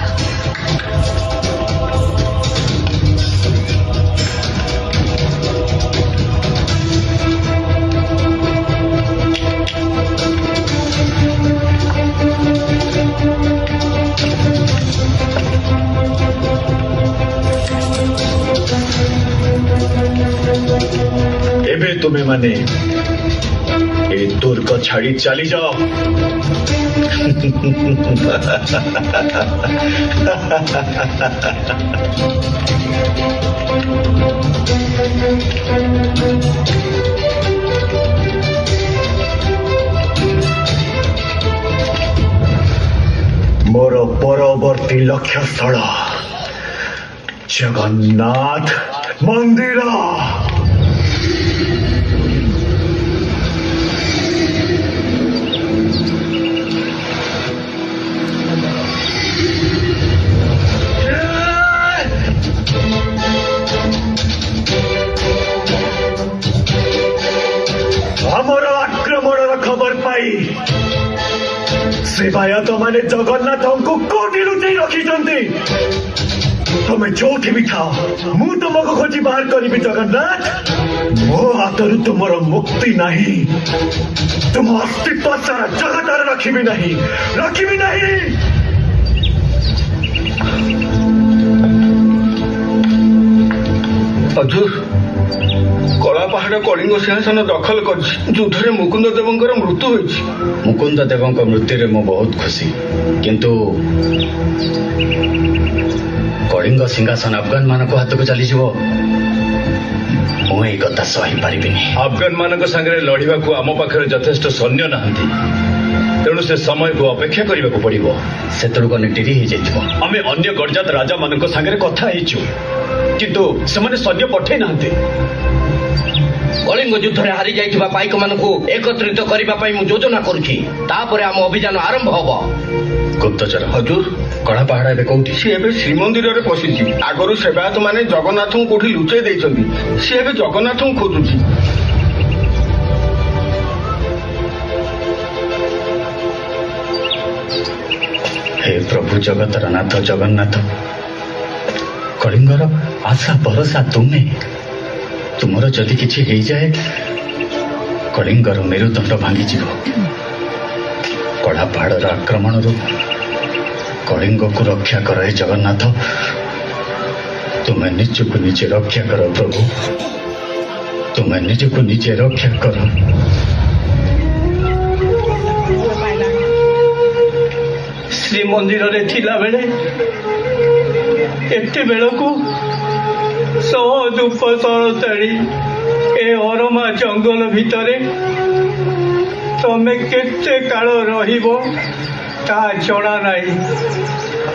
ଏବେ ତୁମେ ମାନେ ଏ ଦୁର୍ଗ ଛାଡି ଚାଲି ଯାଅ। ମୋର ପରବର୍ତ୍ତୀ ଲକ୍ଷ୍ୟସ୍ଥଳ ଜଗନ୍ନାଥ ମନ୍ଦିର। ଆମର ଆକ୍ରମଣର ଖବର ପାଇ ସେବାୟତ ମାନେ ଜଗନ୍ନାଥଙ୍କୁ କୋଉଠି ଲୁଚେଇ ରଖିଛନ୍ତି। ତମେ ଯୋଉଠି ବି ଥାଅ ମୁଁ ତୁମକୁ ଖୋଜି ବାହାର କରିବି। ଜଗନ୍ନାଥ, ମୋ ହାତରୁ ତୁମର ମୁକ୍ତି ନାହିଁ। ତୁମ ଅସ୍ତିତ୍ୱ ସାରା ଜଗତରେ ରଖିବି ନାହିଁ, ରଖିବି ନାହିଁ। ହଜୁର, କଳା ପାହାଡ଼ କଳିଙ୍ଗ ସିଂହାସନ ଦଖଲ କରିଛି। ଯୁଦ୍ଧରେ ମୁକୁନ୍ଦ ଦେବଙ୍କର ମୃତ୍ୟୁ ହୋଇଛି। ମୁକୁନ୍ଦ ଦେବଙ୍କ ମୃତ୍ୟୁରେ ମୁଁ ବହୁତ ଖୁସି, କିନ୍ତୁ କଳିଙ୍ଗ ସିଂହାସନ ଆଫଗାନ ମାନଙ୍କ ହାତକୁ ଚାଲିଯିବ ମୁଁ ଏଇ କଥା ସହିପାରିବିନି। ଆଫଗାନ ମାନଙ୍କ ସାଙ୍ଗରେ ଲଢିବାକୁ ଆମ ପାଖରେ ଯଥେଷ୍ଟ ସୈନ୍ୟ ନାହାନ୍ତି, ତେଣୁ ସେ ସମୟକୁ ଅପେକ୍ଷା କରିବାକୁ ପଡିବ। ସେତେବେଳକୁ ଅନେକ ଡେରି ହେଇଯାଇଥିବ। ଆମେ ଅନ୍ୟ ଗଡ଼ଜାତ ରାଜା ମାନଙ୍କ ସାଙ୍ଗରେ କଥା ହେଇଛୁ, କିନ୍ତୁ ସେମାନେ ସୈନ୍ୟ ପଠେଇ ନାହାନ୍ତି। କଳିଙ୍ଗ ଯୁଦ୍ଧରେ ହାରି ଯାଇଥିବା ପାଇକମାନଙ୍କୁ ଏକତ୍ରିତ କରିବା ପାଇଁ ମୁଁ ଯୋଜନା କରୁଛି। ତାପରେ ଆମ ଅଭିଯାନ ଆରମ୍ଭ ହବ। ଗୁପ୍ତଚର ହଜୁର, କଳା ପାହାଡ଼ ଏବେ କୋଉଠି? ସିଏ ଏବେ ଶ୍ରୀମନ୍ଦିରରେ ପଶିଛି। ଆଗରୁ ସେବାୟତ ମାନେ ଜଗନ୍ନାଥଙ୍କୁ କୋଉଠି ଲୁଚେଇ ଦେଇଛନ୍ତି। ସିଏ ଏବେ ଜଗନ୍ନାଥଙ୍କୁ ଖୋଜୁଛି। ହେ ପ୍ରଭୁ ଜଗତର ନାଥ ଜଗନ୍ନାଥ, କଳିଙ୍ଗର ଆଶା ଭରସା ତୁମେ। तुमर जदि किछि हेई जाए कलिंगर मेरुदंड भांगिଯିव कड़ा पहाड़र आक्रमण कलिंग को रक्षा कर जगन्नाथ तुम्हें निजको निजे रक्षा कर प्रभु तुम्हें निजको निजे रक्षा कर श्रीमंदिर रे थिला बेले एते बेलकू धूप सरताड़ी ए अरमा जंगल भितरे तमे केते काल रहिबो ता जणा नाही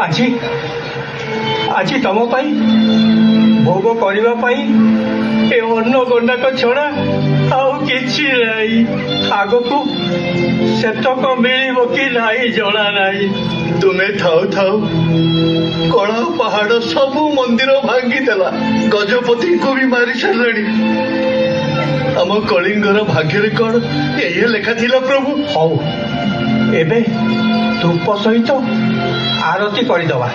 आजी आजी तम पाई भोग करबा पाई ए अन्न गंडाक छड़ा आउ किछि नाही आगको सेतक मिलिबो कि नाही जणा नाही तुम्हें थाउ थाउ कला पहाड़ सबू मंदिर भांगी देला गजपति को भी मारी सारे आम कलिंगर भाग्य कौन ये लेखा थिला प्रभु हौ एबे धूप सहित आरती करदवा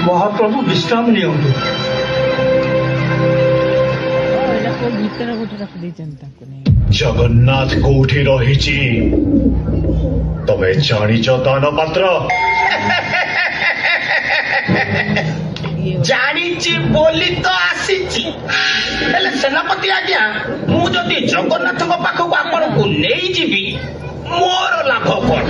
महाप्रभु विश्राम नियंतु ଭିତରେ ଗୋଟେ ରଖିଦେଇଛନ୍ତି ତାଙ୍କୁ ନେଇ जगन्नाथ कोठी रही तमे जानिच दान पात्र जानिची बोली तो आसीची हेले सेनापति आज्ञा मु जदि जगन्नाथ पाखक आपण को नहीं जीवी मोर लाभ कौन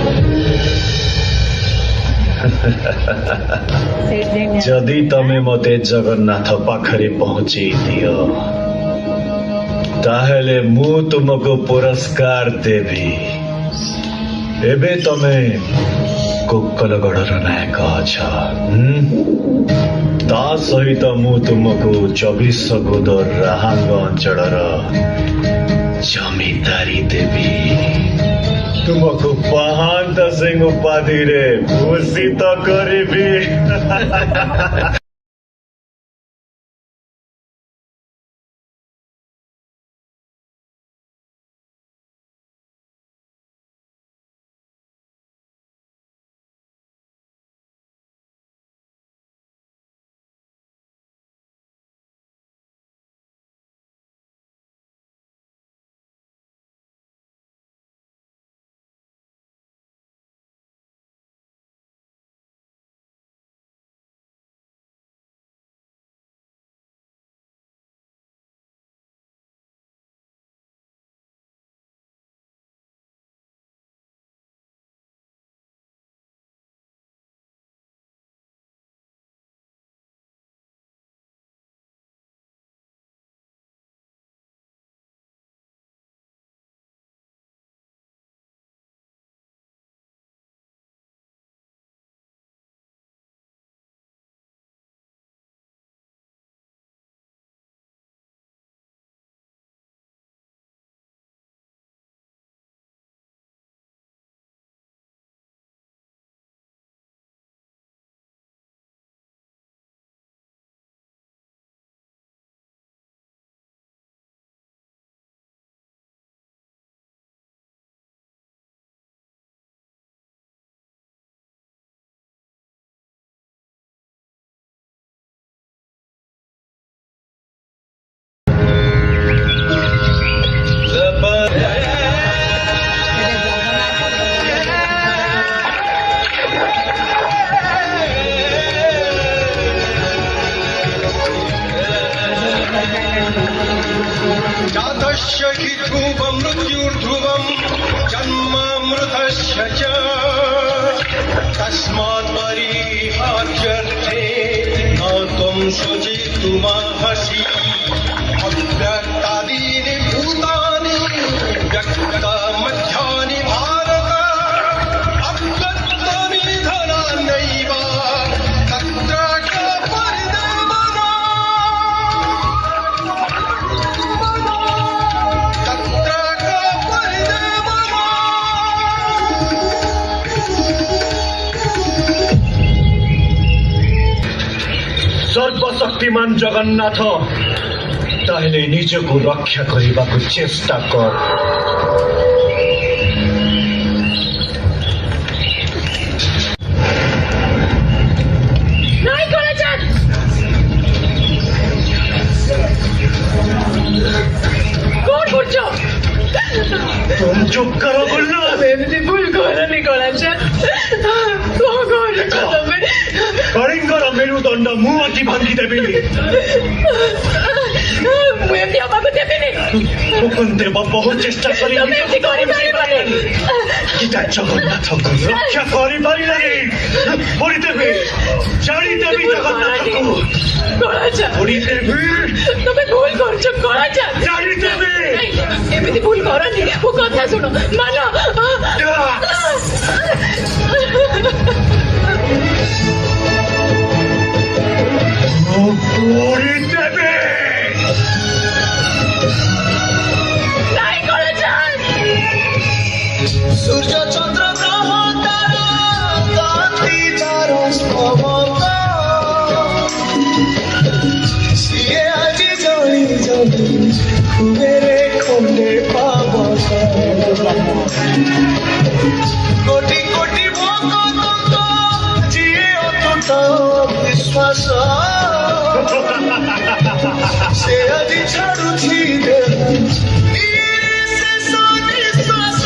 जदि तमे मते जगन्नाथ पाखरे पहुंची दियो ताहेले मु तुमको पुरस्कार देवी एबे तमे कोक्कलगढ़र नायक अछ ता सहित मु तुमको 24 गोद राहांग अंचलर जमीदारी देवी तुमको पहांत सिंह उपाधि रे भूषित करिबी जातस्य हि ध्रुवं मृत्युर्ध्रुवं जन्मामृतस्य च तस्मात् परिहार्यर्थे न त्वं शुचितुमर्हसि अव्यक्तादीनि भूतानि व्यक्तमध्यानि भारत अव्यक्तानि धनान्यैव तत्र क परिदेवना सर्वशक्तिमान जगन्नाथ ताहले निजको रक्षा करने चेष्टा कर नहीं चुप करो गुल्लू। ଏମିତି ଭୁଲ କରନି କଳାଚା କଣ କରୁଛ ତମେ କଳିଙ୍ଗର ମେରୁଦଣ୍ଡ ମୁଁ ଆଜି ଭାଙ୍ଗିଦେବି। ମୁଁ ଏମିତି ହବାକୁ ଦେବିନି। ମୁକୁନ୍ଦେବ ବହୁ ଚେଷ୍ଟା କରି ତମେ ଏମିତି କରିପାରିବନି। ଗୀତା ଜଗନ୍ନାଥଙ୍କୁ ରକ୍ଷା କରିପାରିଲାନି। ପୋଡ଼ିଦେବି, ଜାଣିଦେବି ଜଗନ୍ନାଥଙ୍କୁ। କଳାଚା ପୋଡ଼ିଦେବି, ତମେ ଭୁଲ କରୁଛ କଳାଚା। ଜାଣିଦେବି। ଏମିତି ଭୁଲ କରନି। ମୋ କଥା ଶୁଣ ମାନ। ପୋଡ଼ିଦେବି। ନାଇଁ କଳାଚା। ସୂର୍ଯ୍ୟ ଚନ୍ଦ୍ର ଗ୍ରହ ତାରା କାନ୍ତି ତାର ସ୍ତବକ ସିଏ ଆଜି ଜଳି ଜଳି କୁବେରେ ଖଣ୍ଡେ ପାବକ କୋଟି କୋଟି ଭକ୍ତଙ୍କ ଯିଏ ଅତୁଟ ବିଶ୍ୱାସ ସେ ଆଜି ଛାଡୁଛି ଦେହ ଶେଷ ନିଶ୍ୱାସ।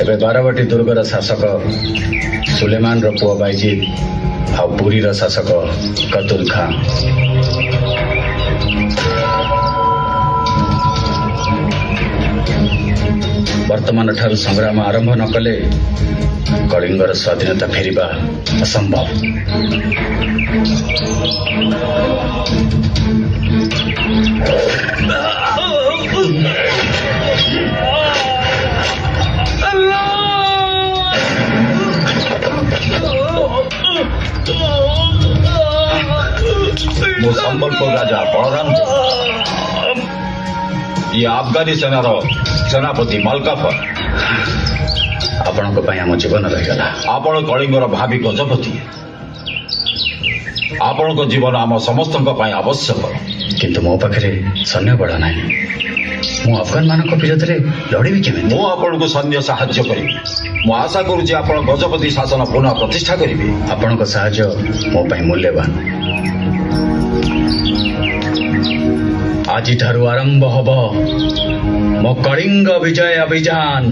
ଏବେ ବାରବାଟୀ ଦୁର୍ଗର ଶାସକ ସୁଲେମାନର ପୁଅ ବାଇଜିଦ୍ ଆଉ ପୁରୀର ଶାସକ କତୁଲ ଖାଁ। ବର୍ତ୍ତମାନ ଠାରୁ ସଂଗ୍ରାମ ଆରମ୍ଭ ନ କଲେ କଳିଙ୍ଗର ସ୍ୱାଧୀନତା ଫେରିବା ଅସମ୍ଭବ। ମୁଁ ସମ୍ବଲପୁର ରାଜା ବଳରାମ ଇଏ ଆଫଗାନୀ ସେନାର ସେନାପତି ମଲକାଫର। ଆପଣଙ୍କ ପାଇଁ ଆମ ଜୀବନ ରହିଗଲା। ଆପଣ କଳିଙ୍ଗର ଭାବି ଗଜପତି। ଆପଣଙ୍କ ଜୀବନ ଆମ ସମସ୍ତଙ୍କ ପାଇଁ ଆବଶ୍ୟକ। କିନ୍ତୁ ମୋ ପାଖରେ ସୈନ୍ୟବଳ ନାହିଁ। ମୁଁ ଆଫଗାନମାନଙ୍କ ବିରୋଧରେ ଲଢ଼ିବି କେମିତି? ମୁଁ ଆପଣଙ୍କୁ ସୈନ୍ୟ ସାହାଯ୍ୟ କରିବି। ମୁଁ ଆଶା କରୁଛି ଆପଣ ଗଜପତି ଶାସନ ପୁନଃ ପ୍ରତିଷ୍ଠା କରିବେ। ଆପଣଙ୍କ ସାହାଯ୍ୟ ମୋ ପାଇଁ ମୂଲ୍ୟବାନ। ଆଜିଠାରୁ ଆରମ୍ଭ ହେବ ମୋ କଳିଙ୍ଗ ବିଜୟ ଅଭିଯାନ।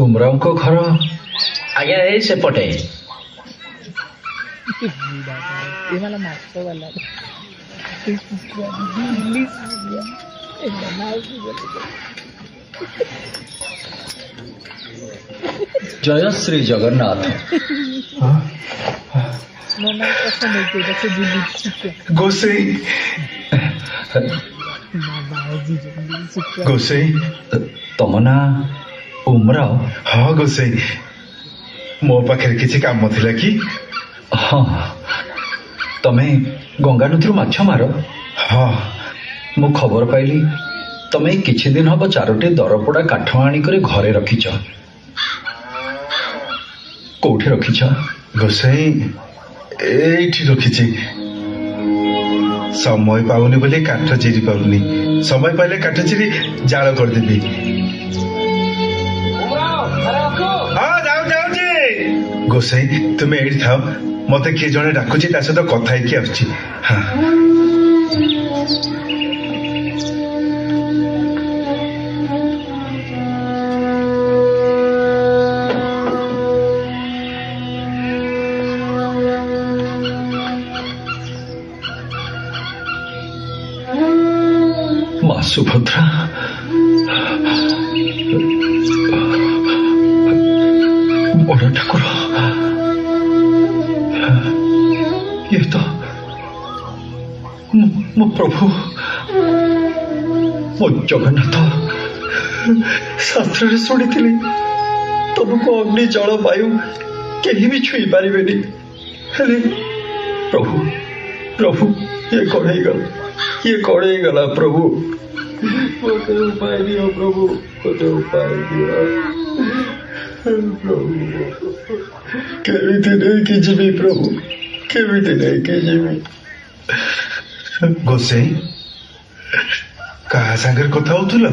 ଉମରାଓଙ୍କ ଘର ଆଜ୍ଞା ଏଇ ସେପଟେ। ये वाला मास्टर वाला ଜୟ ଶ୍ରୀ ଜଗନ୍ନାଥ। मना पसंद है तेरा से दिल्ली चिक्का ଗୋସେଇ बाबाजी दिल्ली चिक्का ଗୋସେଇ ତମ ନାଁ ଉମରାଓ? ହଁ ଗୋସେଇ, ମୋ ପାଖରେ କିଛି କାମ ଥିଲା କି? ହଁ, ତମେ ଗଙ୍ଗା ନଦୀରୁ ମାଛ ମାର? ହଁ। ମୁଁ ଖବର ପାଇଲି ତମେ କିଛି ଦିନ ହବ 4ଟି ଦରପୋଡ଼ା କାଠ ଆଣିକରି ଘରେ ରଖିଛ। କୋଉଠି ରଖିଛ? ଗୋସେଇ ଏଇଠି ରଖିଛି। ସମୟ ପାଉନି ବୋଲି କାଠ ଚିରି ପାରୁନି, ସମୟ ପାଇଲେ କାଠ ଚିରି ଜାଳ କରିଦେବି। ହଁ ଯାଉଛି। ଗୋସେଇ ତୁମେ ଏଇଠି ଥାଅ, ମତେ କିଏ ଜଣେ ଡାକୁଛି, ତା ସହିତ କଥା ହେଇକି ଆସୁଛି। ହଁ ମା ସୁଭଦ୍ରା, ବଡ଼ ଠାକୁର, ଇଏ ତ ମୋ ପ୍ରଭୁ, ମୋ ଜଗନ୍ନାଥ। ଶାସ୍ତ୍ରରେ ଶୁଣିଥିଲି ତମକୁ ଅଗ୍ନି ଜଳ ବାୟୁ କେହି ବି ଛୁଇଁ ପାରିବେନି, ହେଲେ ପ୍ରଭୁ ପ୍ରଭୁ ଇଏ କଣ ହେଇଗଲା, ଇଏ କଣ ହେଇଗଲା ପ୍ରଭୁ? ମୋତେ ଉପାୟ ଦିଅ ପ୍ରଭୁ, ମୋତେ ଉପାୟ ଦିଅ ପ୍ରଭୁ। କେମିତି ନେଇକି ଯିବି ପ୍ରଭୁ, କେମିତି ନେଇକି ଯିବି? ଗୋସେଇ କାହା ସାଙ୍ଗରେ କଥା ହଉଥିଲ?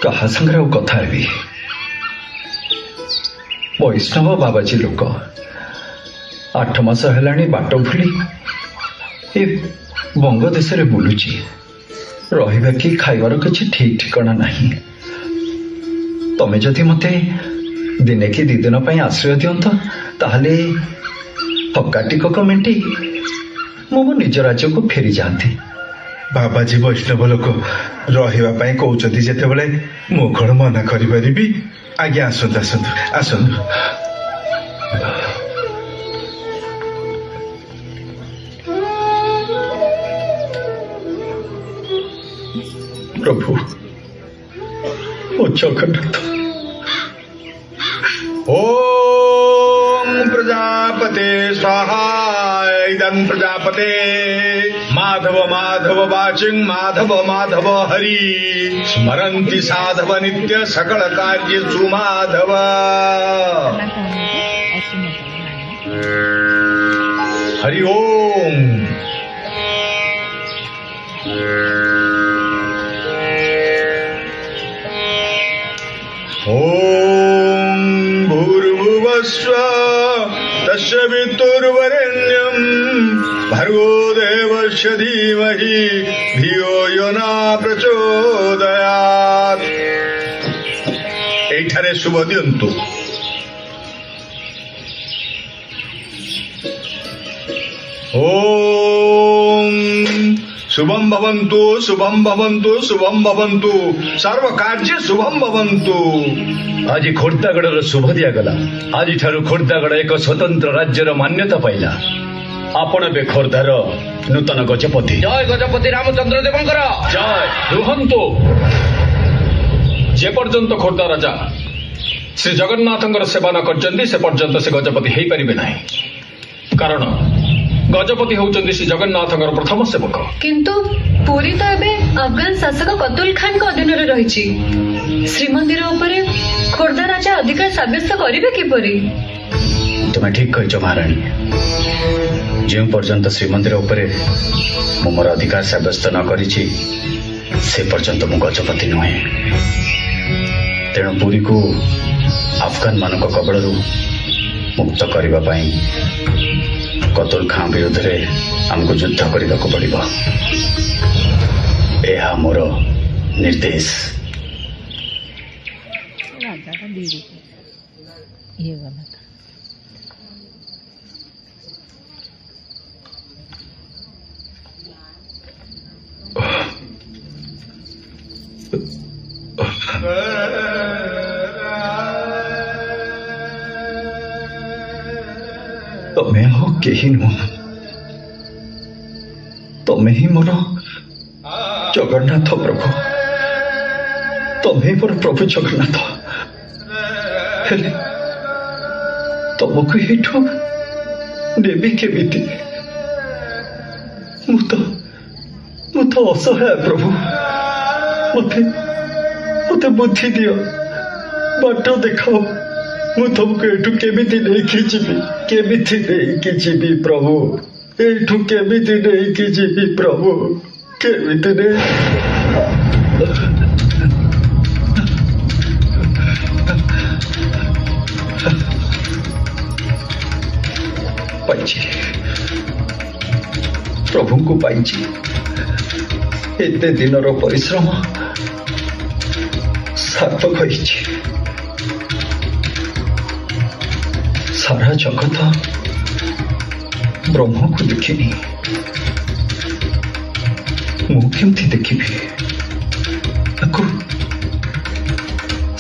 କାହା ସାଙ୍ଗରେ ଆଉ କଥା ହେବି? ବୈଷ୍ଣବ ବାବାଜୀ ଲୋକ, 8 ମାସ ହେଲାଣି ବାଟ ଭୁଲି ଏ ବଙ୍ଗ ଦେଶରେ ବୁଲୁଛି। ରହିବା କି ଖାଇବାର କିଛି ଠିକ ଠିକଣା ନାହିଁ। ତମେ ଯଦି ମତେ ଦିନେ କି 2 ଦିନ ପାଇଁ ଆଶ୍ରୟ ଦିଅନ୍ତ, ତାହେଲେ ହକାଟିକକ ମେଣ୍ଟି ମୁଁ ମୋ ନିଜ ରାଜ୍ୟକୁ ଫେରି ଯାଆନ୍ତି। ବାବାଜୀ ବୈଷ୍ଣବ ଲୋକ, ରହିବା ପାଇଁ କହୁଛନ୍ତି ଯେତେବେଳେ ମୁଁ କଣ ମନା କରିପାରିବି? ଆଜ୍ଞା ଆସନ୍ତୁ ଆସନ୍ତୁ ଆସନ୍ତୁ। ପ୍ରଭୁ, ମୋ ଜଗନ୍ନାଥ। ओम प्रजापते स्वाहा। इदं प्रजापते माधव माधव वाचिं माधव माधव हरि स्मरन्ति साधव नित्य सकल कार्येषु माधव। हरि ओम। ओम भूर्भुवस्व तस्य वितुर्वरेण्यं भर्गो देवस्य धीमहि धियो यो न प्रचोदयात्। एठारे शुभ दियन्तु। ओम शुभम भवन्तु शुभम भवन्तु शुभम भवन्तु सर्व कार्य शुभम भवन्तु। आज खोर्धागढ़ शुभ दिगला। आज खोर्धागढ़ एक स्वतंत्र राज्यर मान्यता पाइला। आपण बे खोर्धार नूतन गजपति। जय गजपति रामचंद्र देवंकर जय। रुहंतु। जे पर्यंत खोर्धा राजा श्री जगन्नाथंकर सेवा न करचंदी से पर्यंत से गजपति हेई परिबे नाही। कारण गजपति होउचंदी श्री जगन्नाथंकर प्रथम सेवक। किंतु पुरी तो एबे अफगान शासक कतुल खान को अधीन रे रहिछि। श्रीमंदिर उपरे खोर्धा राजा अधिकार साब्यस्त करिवे किपरि? तुम्हें ठीक कहिଛ महाराणी। जो पर्यंत श्रीमंदिर उपरे मु मोर अधिकार साब्यस्त न करिछि से पर्यंत मु गजपति नुहे। तेणु पुरी को अफगान मानक कबलरू मुक्त करने पाई कतुल खां विरुद्ध में आमको युद्ध करने को पड़ो। यह मोर निर्देश ରାଜାଟା ବିରି ଇଏ ଗଲା ତ ତମେ ଆଉ କେହି ନୁହଁ, ତମେ ହିଁ ମୋର ଜଗନ୍ନାଥ ପ୍ରଭୁ, ତମେ ମୋର ପ୍ରଭୁ ଜଗନ୍ନାଥ। ହେଲେ ତମକୁ ଏଇଠୁ ନେବି କେମିତି? ମୁଁ ତ ଅସହାୟ ପ୍ରଭୁ, ମତେ ବୁଦ୍ଧି ଦିଅ, ବାଟ ଦେଖାଅ। ମୁଁ ତମକୁ ଏଠୁ କେମିତି ନେଇକି ଯିବି ପ୍ରଭୁ? ଏଠୁ କେମିତି ନେଇକି ଯିବି ପ୍ରଭୁ? କେମିତି ପାଇଛି, ପ୍ରଭୁଙ୍କୁ ପାଇଛି। ଏତେ ଦିନର ପରିଶ୍ରମ ସାର୍ଥକ ହେଇଛି। सारा जगत ब्रह्म को देखिनी, मु केमती देखी,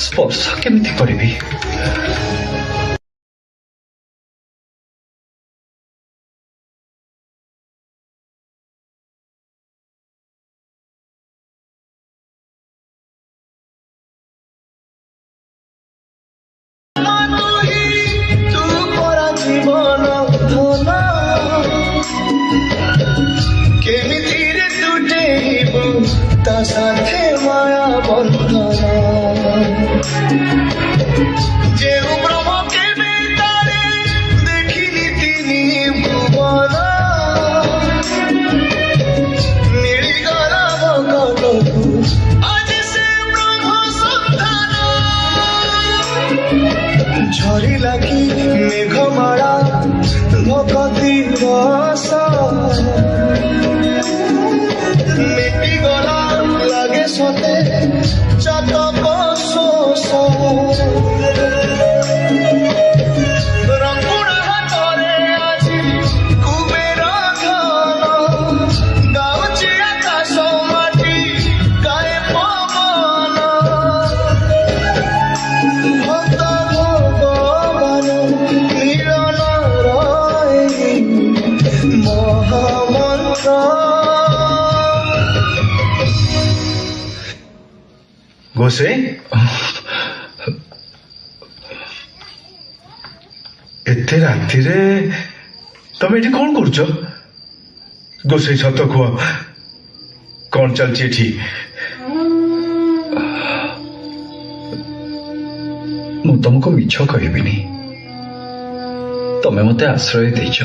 स्पर्श केमती करी? साथे माया बंधन जे ब्रह्म के बेतारे देखिनी तिनी भुवन मिलिगला मगनकु आज से ब्रह्म सन्धान झरी लागी मेघमाला भगती रस मिटी गला लागे सते चातक शोष रंगुणा हातरे आजी कुबेर धन गाउची आकाश माटी गाए पवन भक्त भगवान मिलन रहे महामंत्र गोसे एते राति रे तमे एठी कौन करूछ? गोसे सत कुह, कौन चलछि एठी? मु तुमको मिछ कहबिनी, तमे मते आश्रय देछ।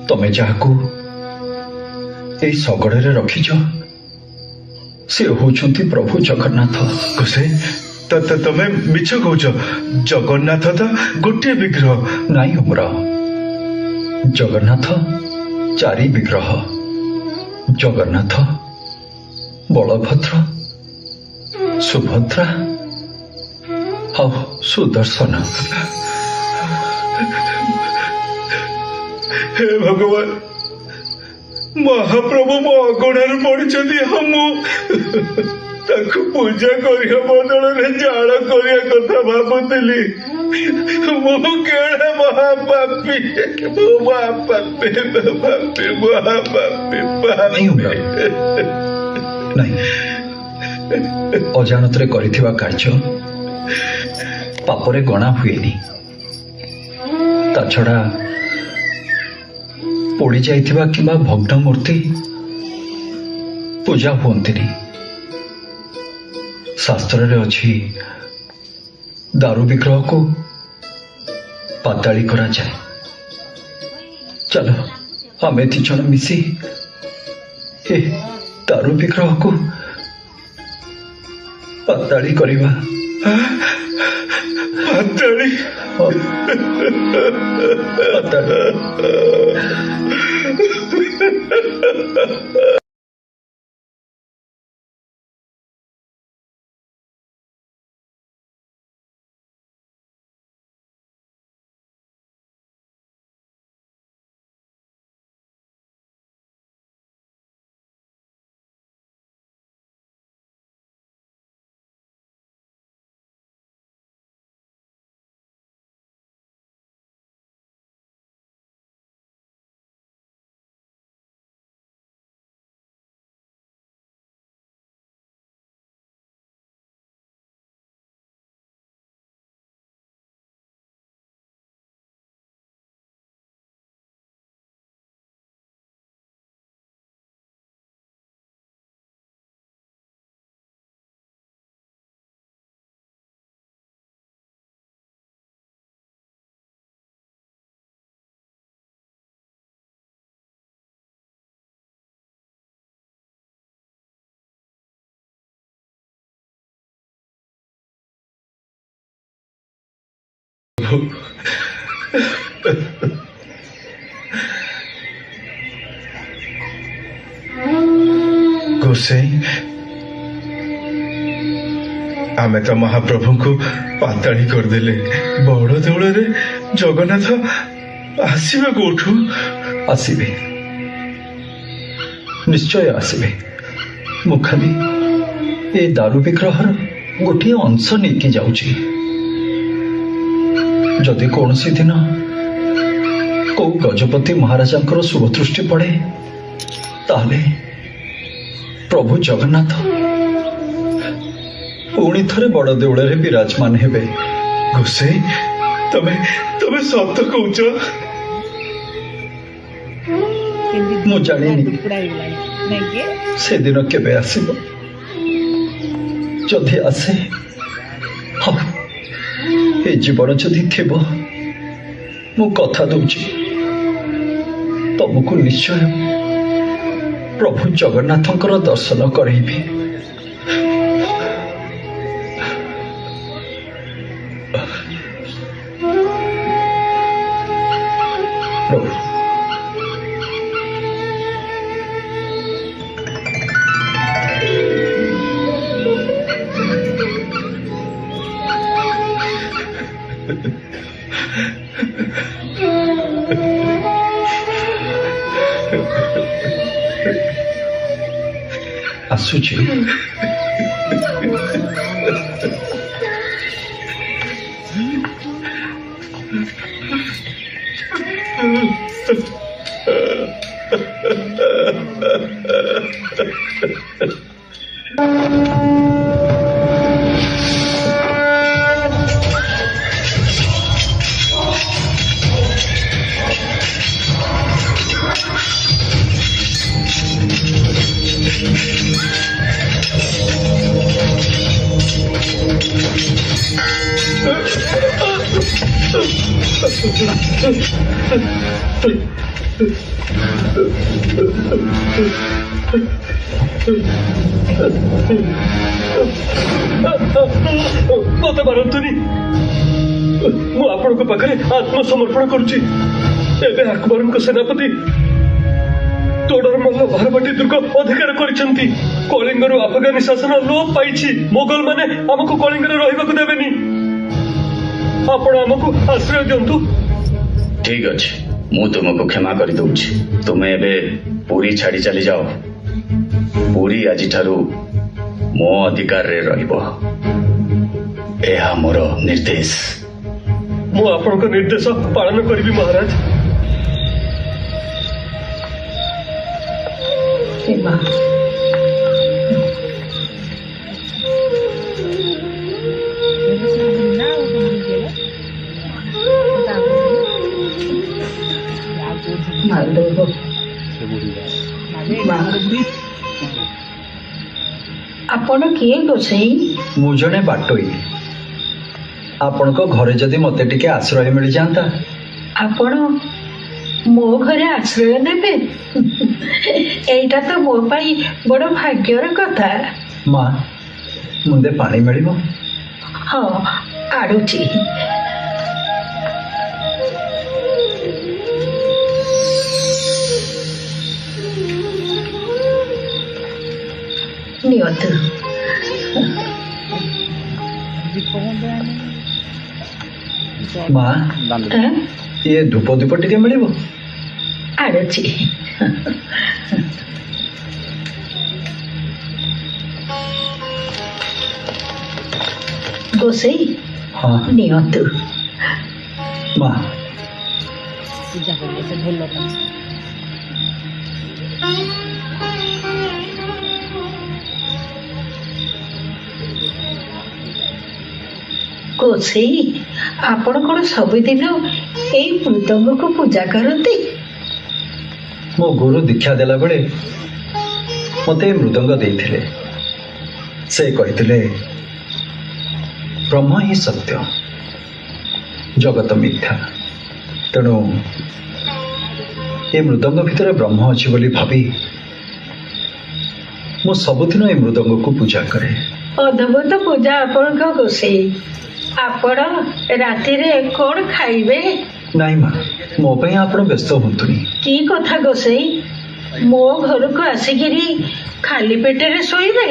तमे जाहाकू एई सगड़े रखिछ से होचंती प्रभु जगन्नाथ। गोसे तमे मिछ कहूछ? जगन्नाथ तो गोटे विग्रह नाई हमरा, जगन्नाथ चारि विग्रह। जगन्नाथ, बलभद्र, सुभद्रा और सुदर्शन। हे भगवान, महाप्रभु मो अगणार पड़िछंती। हम ताकू पूजा करिया बदଳରେ जाळ करिया कथा भाबुतली। मो केड़ा महापापी, नहीं अजानतरे करिथिबा कार्य पापरे गणा हुएनी। ता छड़ा पोड़ी जाइथिबा किंबा भग्न मूर्ति पूजा हुअंतिनी। शास्त्र रे अछि दारू विग्रह को पाताली करा जाए। चलो आमे ती जन मिसी ए दारू विग्रह को पाताली करिबा। पाताली पाताली प्रभु गोसाई आमे तो महाप्रभु को पाताड़ी करदेले बड़ देवल जगन्नाथ आसवे कोठू आसवे निश्चय आसवे मु खाली ए दारू विग्रहर गोटे अंश नहीं जाऊची जदि कौन सी दिन कौ गजपति महाराजा शुभ दृष्टि पड़े ताले प्रभु जगन्नाथ पुणी थे बड़ देवल विराजमान हेबे। गोसाई तमे तमे सत कहूच मु जानी से दिन केबे आसीबो जदि आसे ए जीवन जदि थिबो मु कथा दउची तुमको निश्चय प्रभु जगन्नाथंकर दर्शन करैबी। प्रभु आसुची मत मारतुनि मु आपण पाखे आत्मसमर्पण करुच्ची। एबे अकबर सेनापति तोडर मल्ल भारबाटी दुर्ग अधिकार करिसंती। कलिंगर अफगानी शासन लोप पाइछि। मोगल माने हमको कलिंगर रहिबाकु देबेनी। आपण हमको आश्रय दियंतु। ठीक अछि मु तुमको क्षमा कर दूची। तुम्हें एबे पूरी छाड़ी चली जाओ। पूरी आज ठारू मो अधिकार रे रहिबो। एहा मोर निर्देश। मु आपनक निर्देश पालन करिबी महाराज। आपण किए गोसाई? मु जने बाटोई। आपण को घरे जदि मते टिके आश्रय मिल जाता। आपण मो घरे आश्रय नेबे? एटा तो मो पाई बड़ भाग्यर कथा। माँ मुंदे पानी मिलिबो? हाँ आड़ुची। नियतु माँ ये धूप दीप टिके मिलिबो? आड़ुची। गोसाई हाँ नियतु। माँ पूजा करले से भलो काम। गोसाई आपण कौन सबुदिन एई मृदंग को पूजा करती? मो गुरु दीक्षा देला बेले मते मृदंग देइथिले। से कहिथिले ब्रह्म ही सत्य जगत मिथ्या। तेणु ए मृदंग भितर ब्रह्म अछि बोली भाबी मो सबुदिन ए मृदंग को पूजा करे। अद्भुत पूजा आपण गोसाई। ଆପଣ ରାତିରେ କଣ ଖାଇବେ? ନାଇଁ ମା, ମୋ ପାଇଁ ଆପଣ ବ୍ୟସ୍ତ ହୁଅନ୍ତୁନି। କି କଥା ଗୋସେଇ, ମୋ ଘରକୁ ଆସିକିରି ଖାଲି ପେଟରେ ଶୋଇବେ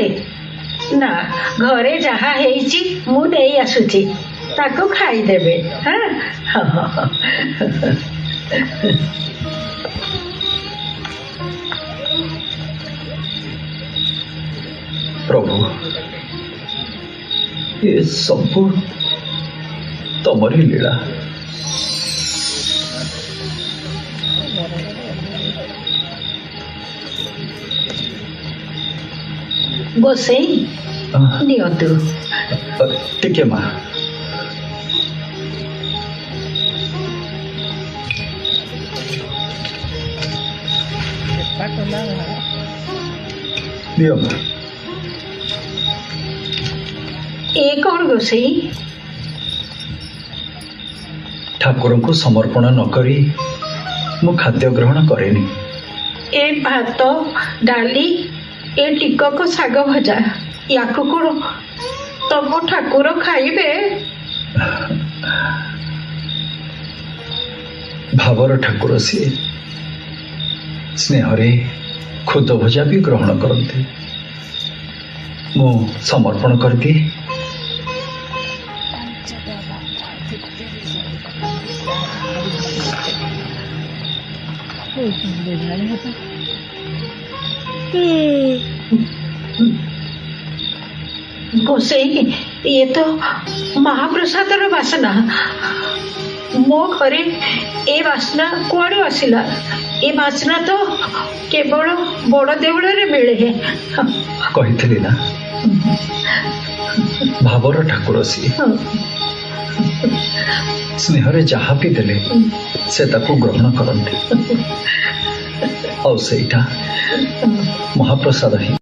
ନା? ଘରେ ଯାହା ହେଇଛି ମୁଁ ନେଇ ଆସୁଛି, ତାକୁ ଖାଇଦେବେ। ପ୍ରଭୁ, ଏ ସବୁ ତମରି ଲୀଳା। ଗୋସେଇ ନିଅନ୍ତୁ। ଟିକେ ମା। ଦିଅ ମା। ଏ କଣ ଗୋସେଇ? ଠାକୁରଙ୍କୁ ସମର୍ପଣ ନ କରି ମୁଁ ଖାଦ୍ୟ ଗ୍ରହଣ କରେନି। ଏ ଭାତ, ଡାଲି, ଏ ଟିକକ ଶାଗ ଭଜା, ୟାକୁ କଣ ତମ ଠାକୁର ଖାଇବେ? ଭାବର ଠାକୁର ସିଏ। ସ୍ନେହରେ ଖୁଦ ଭଜା ବି ଗ୍ରହଣ କରନ୍ତି। ମୁଁ ସମର୍ପଣ କରିଦିଏ। ଗୋସେଇ, ଇଏ ତ ମହାପ୍ରସାଦର ବାସନା। ମୋ ଘରେ ଏ ବାସ୍ନା କୁଆଡୁ ଆସିଲା? ଏ ବାସ୍ନା ତ କେବଳ ବଡ ଦେଉଳରେ ମିଳେ। କହିଥିଲି ନା, ଭାବର ଠାକୁର ସିଏ। ସ୍ନେହରେ ଯାହା ବି ଦେଲେ ସେ ତାକୁ ଗ୍ରହଣ କରନ୍ତି, ଆଉ ସେଇଟା ମହାପ୍ରସାଦ ହିଁ।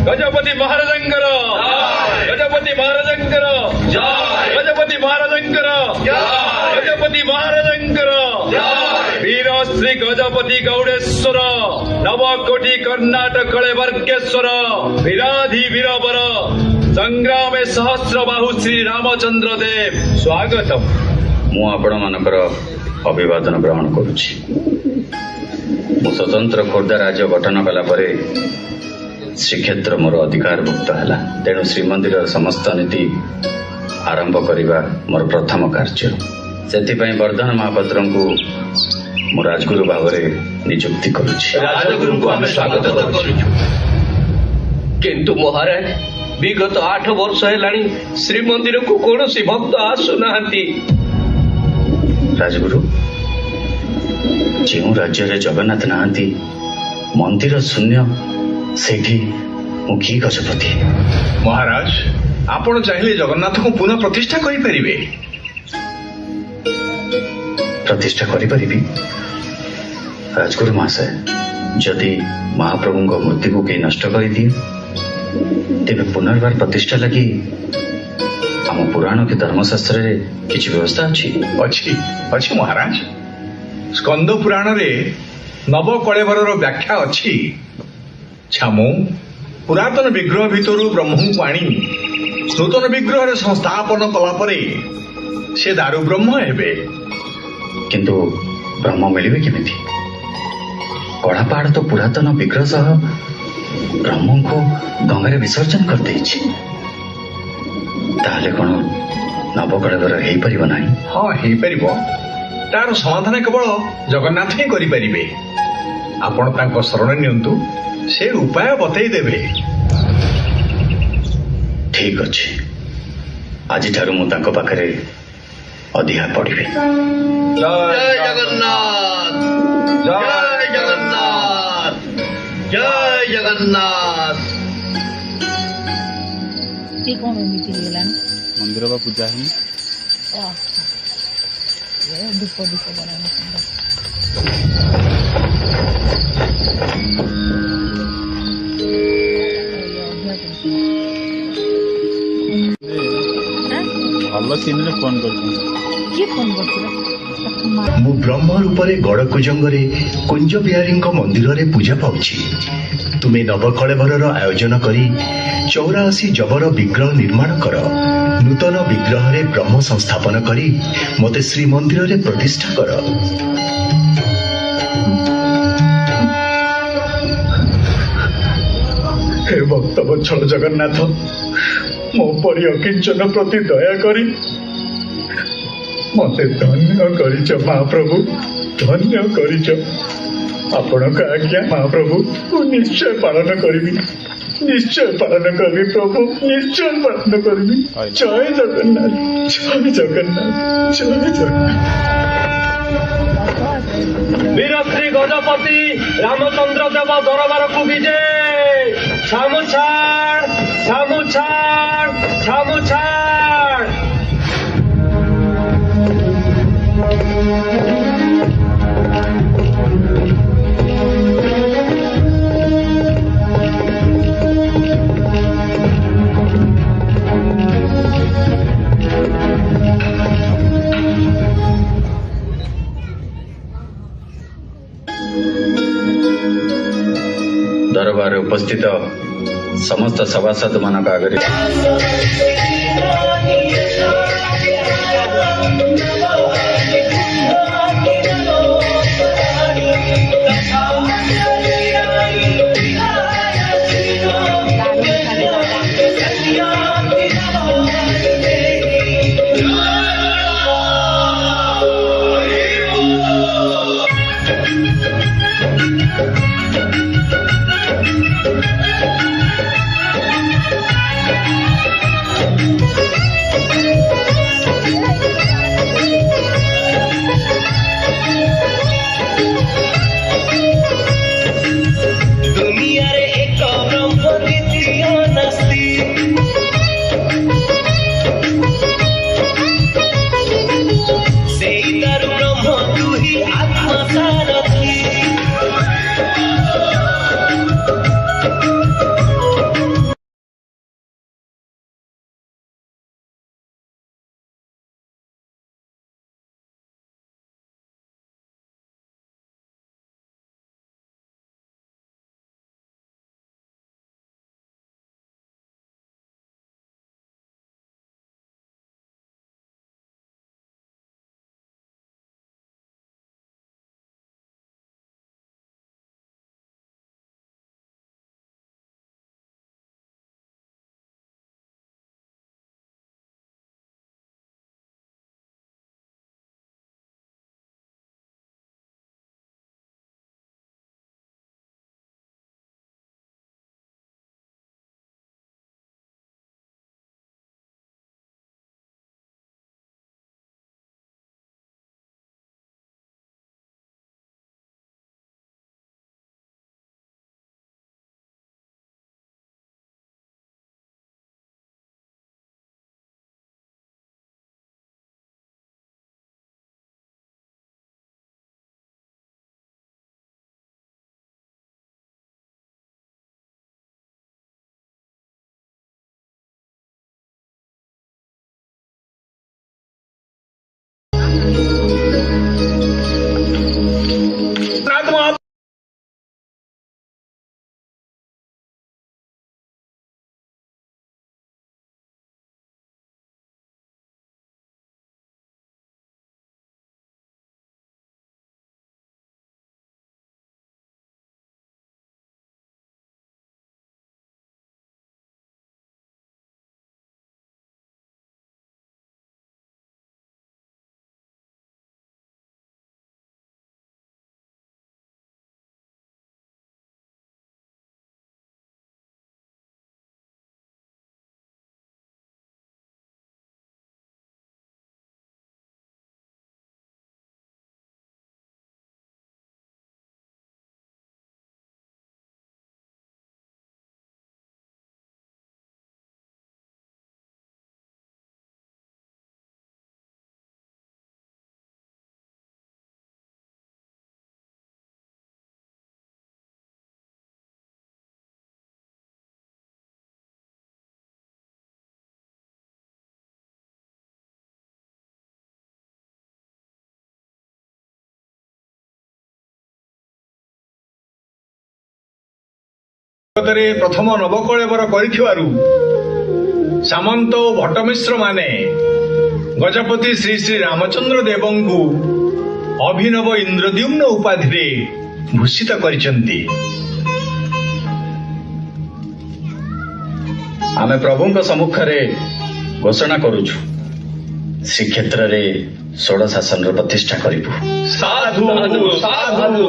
गजपति महाराजंकर गजपति महाराजंकर गजपति महाराजंकर गजपति महाराजंकर वीर श्री गजपति गौडेश्वर नवकोटि कर्णाटक कलेवर्गेश्वर वीराधि वीरवर संग्राम सहस्र बाहु श्री रामचंद्र देव स्वागतम। ମୁଁ ଆପଣମାନଙ୍କର ଅଭିବାଦନ ଗ୍ରହଣ କରୁଛି। ମୁଁ ସ୍ୱତନ୍ତ୍ର ଖୋର୍ଦ୍ଧା ରାଜ୍ୟ ଗଠନ କଲା ପରେ ଶ୍ରୀକ୍ଷେତ୍ର ମୋର ଅଧିକାରଭୁକ୍ତ ହେଲା। ତେଣୁ ଶ୍ରୀମନ୍ଦିରର ସମସ୍ତ ନୀତି ଆରମ୍ଭ କରିବା ମୋର ପ୍ରଥମ କାର୍ଯ୍ୟ। ସେଥିପାଇଁ ବର୍ଦ୍ଧନ ମହାପାତ୍ରଙ୍କୁ ମୁଁ ରାଜଗୁରୁ ଭାବରେ ନିଯୁକ୍ତି କରୁଛି। ରାଜଗୁରୁଙ୍କୁ ଆମେ ସ୍ୱାଗତ କରୁଛୁ। କିନ୍ତୁ ମହାରାଜ, ବିଗତ 8 ବର୍ଷ ହେଲାଣି ଶ୍ରୀମନ୍ଦିରକୁ କୌଣସି ଭକ୍ତ ଆସୁନାହାନ୍ତି। ରାଜଗୁରୁ, ଯେଉଁ ରାଜ୍ୟରେ ଜଗନ୍ନାଥ ନାହାନ୍ତି, ମନ୍ଦିର ଶୂନ୍ୟ, ସେଠି ମୁଁ କି ଗଜପତି? ମହାରାଜ ଆପଣ ଚାହିଁଲେ ଜଗନ୍ନାଥଙ୍କୁ ପୁନଃ ପ୍ରତିଷ୍ଠା କରିପାରିବେ। ପ୍ରତିଷ୍ଠା କରିପାରିବି? ରାଜଗୁରୁ ମହାଶୟ, ଯଦି ମହାପ୍ରଭୁଙ୍କ ମୂର୍ତ୍ତିକୁ କେହି ନଷ୍ଟ କରିଦିଏ ତେବେ ପୁନର୍ବାର ପ୍ରତିଷ୍ଠା ଲାଗି ଆମ ପୁରାଣ କି ଧର୍ମଶାସ୍ତ୍ରରେ କିଛି ବ୍ୟବସ୍ଥା ଅଛି? ଅଛି ମହାରାଜ। ସ୍କନ୍ଦ ପୁରାଣରେ ନବକଳେବରର ବ୍ୟାଖ୍ୟା ଅଛି। ଛାମୁ ପୁରାତନ ବିଗ୍ରହ ଭିତରୁ ବ୍ରହ୍ମଙ୍କୁ ଆଣି ନୂତନ ବିଗ୍ରହରେ ସଂସ୍ଥାପନ କଲା ପରେ ସେ ଦାରୁ ବ୍ରହ୍ମ ହେବେ। କିନ୍ତୁ ବ୍ରହ୍ମ ମିଳିବେ କେମିତି? କଳାପାହାଡ଼ ତ ପୁରାତନ ବିଗ୍ରହ ସହ ବ୍ରହ୍ମଙ୍କୁ ଗଙ୍ଗାରେ ବିସର୍ଜନ କରିଦେଇଛି। ତାହେଲେ କ'ଣ ନବକଳେବର ହେଇପାରିବ ନାହିଁ? ହଁ, ହେଇପାରିବ। ତାର ସମାଧାନ କେବଳ ଜଗନ୍ନାଥ ହିଁ କରିପାରିବେ। ଆପଣ ତାଙ୍କ ଶରଣ ନିଅନ୍ତୁ, ସେ ଉପାୟ ବତେଇ ଦେବେ। ଠିକ ଅଛି, ଆଜିଠାରୁ ମୁଁ ତାଙ୍କ ପାଖରେ ଅଧିକା ପଡ଼ିବି। ଜୟ ଜଗନ୍ନାଥ, ଜୟ ଜଗନ୍ନାଥ, ଜୟ ଜଗନ୍ନାଥ। କଣ ଏମିତି ହେଇଗଲାଣି? ମନ୍ଦିର ବା ପୂଜା ହେଇନି। ଧୂପ ଧୂପ ଭଲ ସିନରେ ଫୋନ କରୁଛନ୍ତି। କିଏ ଫୋନ କରୁଥିଲା? ମୁଁ ବ୍ରହ୍ମ ରୂପରେ ଗଡ଼କୁଜଙ୍ଗରେ କୁଞ୍ଜ ବିହାରୀଙ୍କ ମନ୍ଦିରରେ ପୂଜା ପାଉଛି। ତୁମେ ନବକଳେବରର ଆୟୋଜନ କରି 84 ଜବର ବିଗ୍ରହ ନିର୍ମାଣ କର। ନୂତନ ବିଗ୍ରହରେ ବ୍ରହ୍ମ ସଂସ୍ଥାପନ କରି ମୋତେ ଶ୍ରୀମନ୍ଦିରରେ ପ୍ରତିଷ୍ଠା କର। ହେ ଭକ୍ତ ବତ୍ସଳ ଜଗନ୍ନାଥ, ମୋ ପରି ଅକିଞ୍ଚନ ପ୍ରତି ଦୟାକରି ମତେ ଧନ୍ୟ କରିଛ ମହାପ୍ରଭୁ, ଧନ୍ୟ କରିଛ। ଆପଣଙ୍କ ଆଜ୍ଞା ମହାପ୍ରଭୁ ମୁଁ ନିଶ୍ଚୟ ପାଳନ କରିବି, ନିଶ୍ଚୟ ପାଳନ କରିବି ପ୍ରଭୁ, ନିଶ୍ଚୟ ପାଳନ କରିବି। ଜୟ ଜଗନ୍ନାଥ, ଜୟ ଜଗନ୍ନାଥ, ଜୟ ଜଗନ୍ନାଥ। ବୀର ଶ୍ରୀ ଗଜପତି ରାମଚନ୍ଦ୍ର ଦେବ ଦରବାରକୁ ବିଜେ। ଛାମୁଛାଡ଼, ଛାମୁଛାଡ଼, ଛାମୁଛାଡ଼। ଦରବାରରେ ଉପସ୍ଥିତ ସମସ୍ତ ସଭାସଦ ମାନଙ୍କ ଆଗରେ ଜଗତରେ ପ୍ରଥମ ନବକଳେବର କରିଥିବାରୁ ସାମନ୍ତ ଓ ଭଟ୍ଟମିଶ୍ର ମାନେ ଗଜପତି ଶ୍ରୀ ଶ୍ରୀ ରାମଚନ୍ଦ୍ର ଦେବଙ୍କୁ ଅଭିନବ ଇନ୍ଦ୍ରଦ୍ୟୁମ୍ନ ଉପାଧିରେ ଭୂଷିତ କରିଛନ୍ତି। ଆମେ ପ୍ରଭୁଙ୍କ ସମ୍ମୁଖରେ ଘୋଷଣା କରୁଛୁ ଶ୍ରୀକ୍ଷେତ୍ରରେ ଷୋଡ଼ ଶାସନର ପ୍ରତିଷ୍ଠା କରିବୁ। ସାଧୁ ସାଧୁ।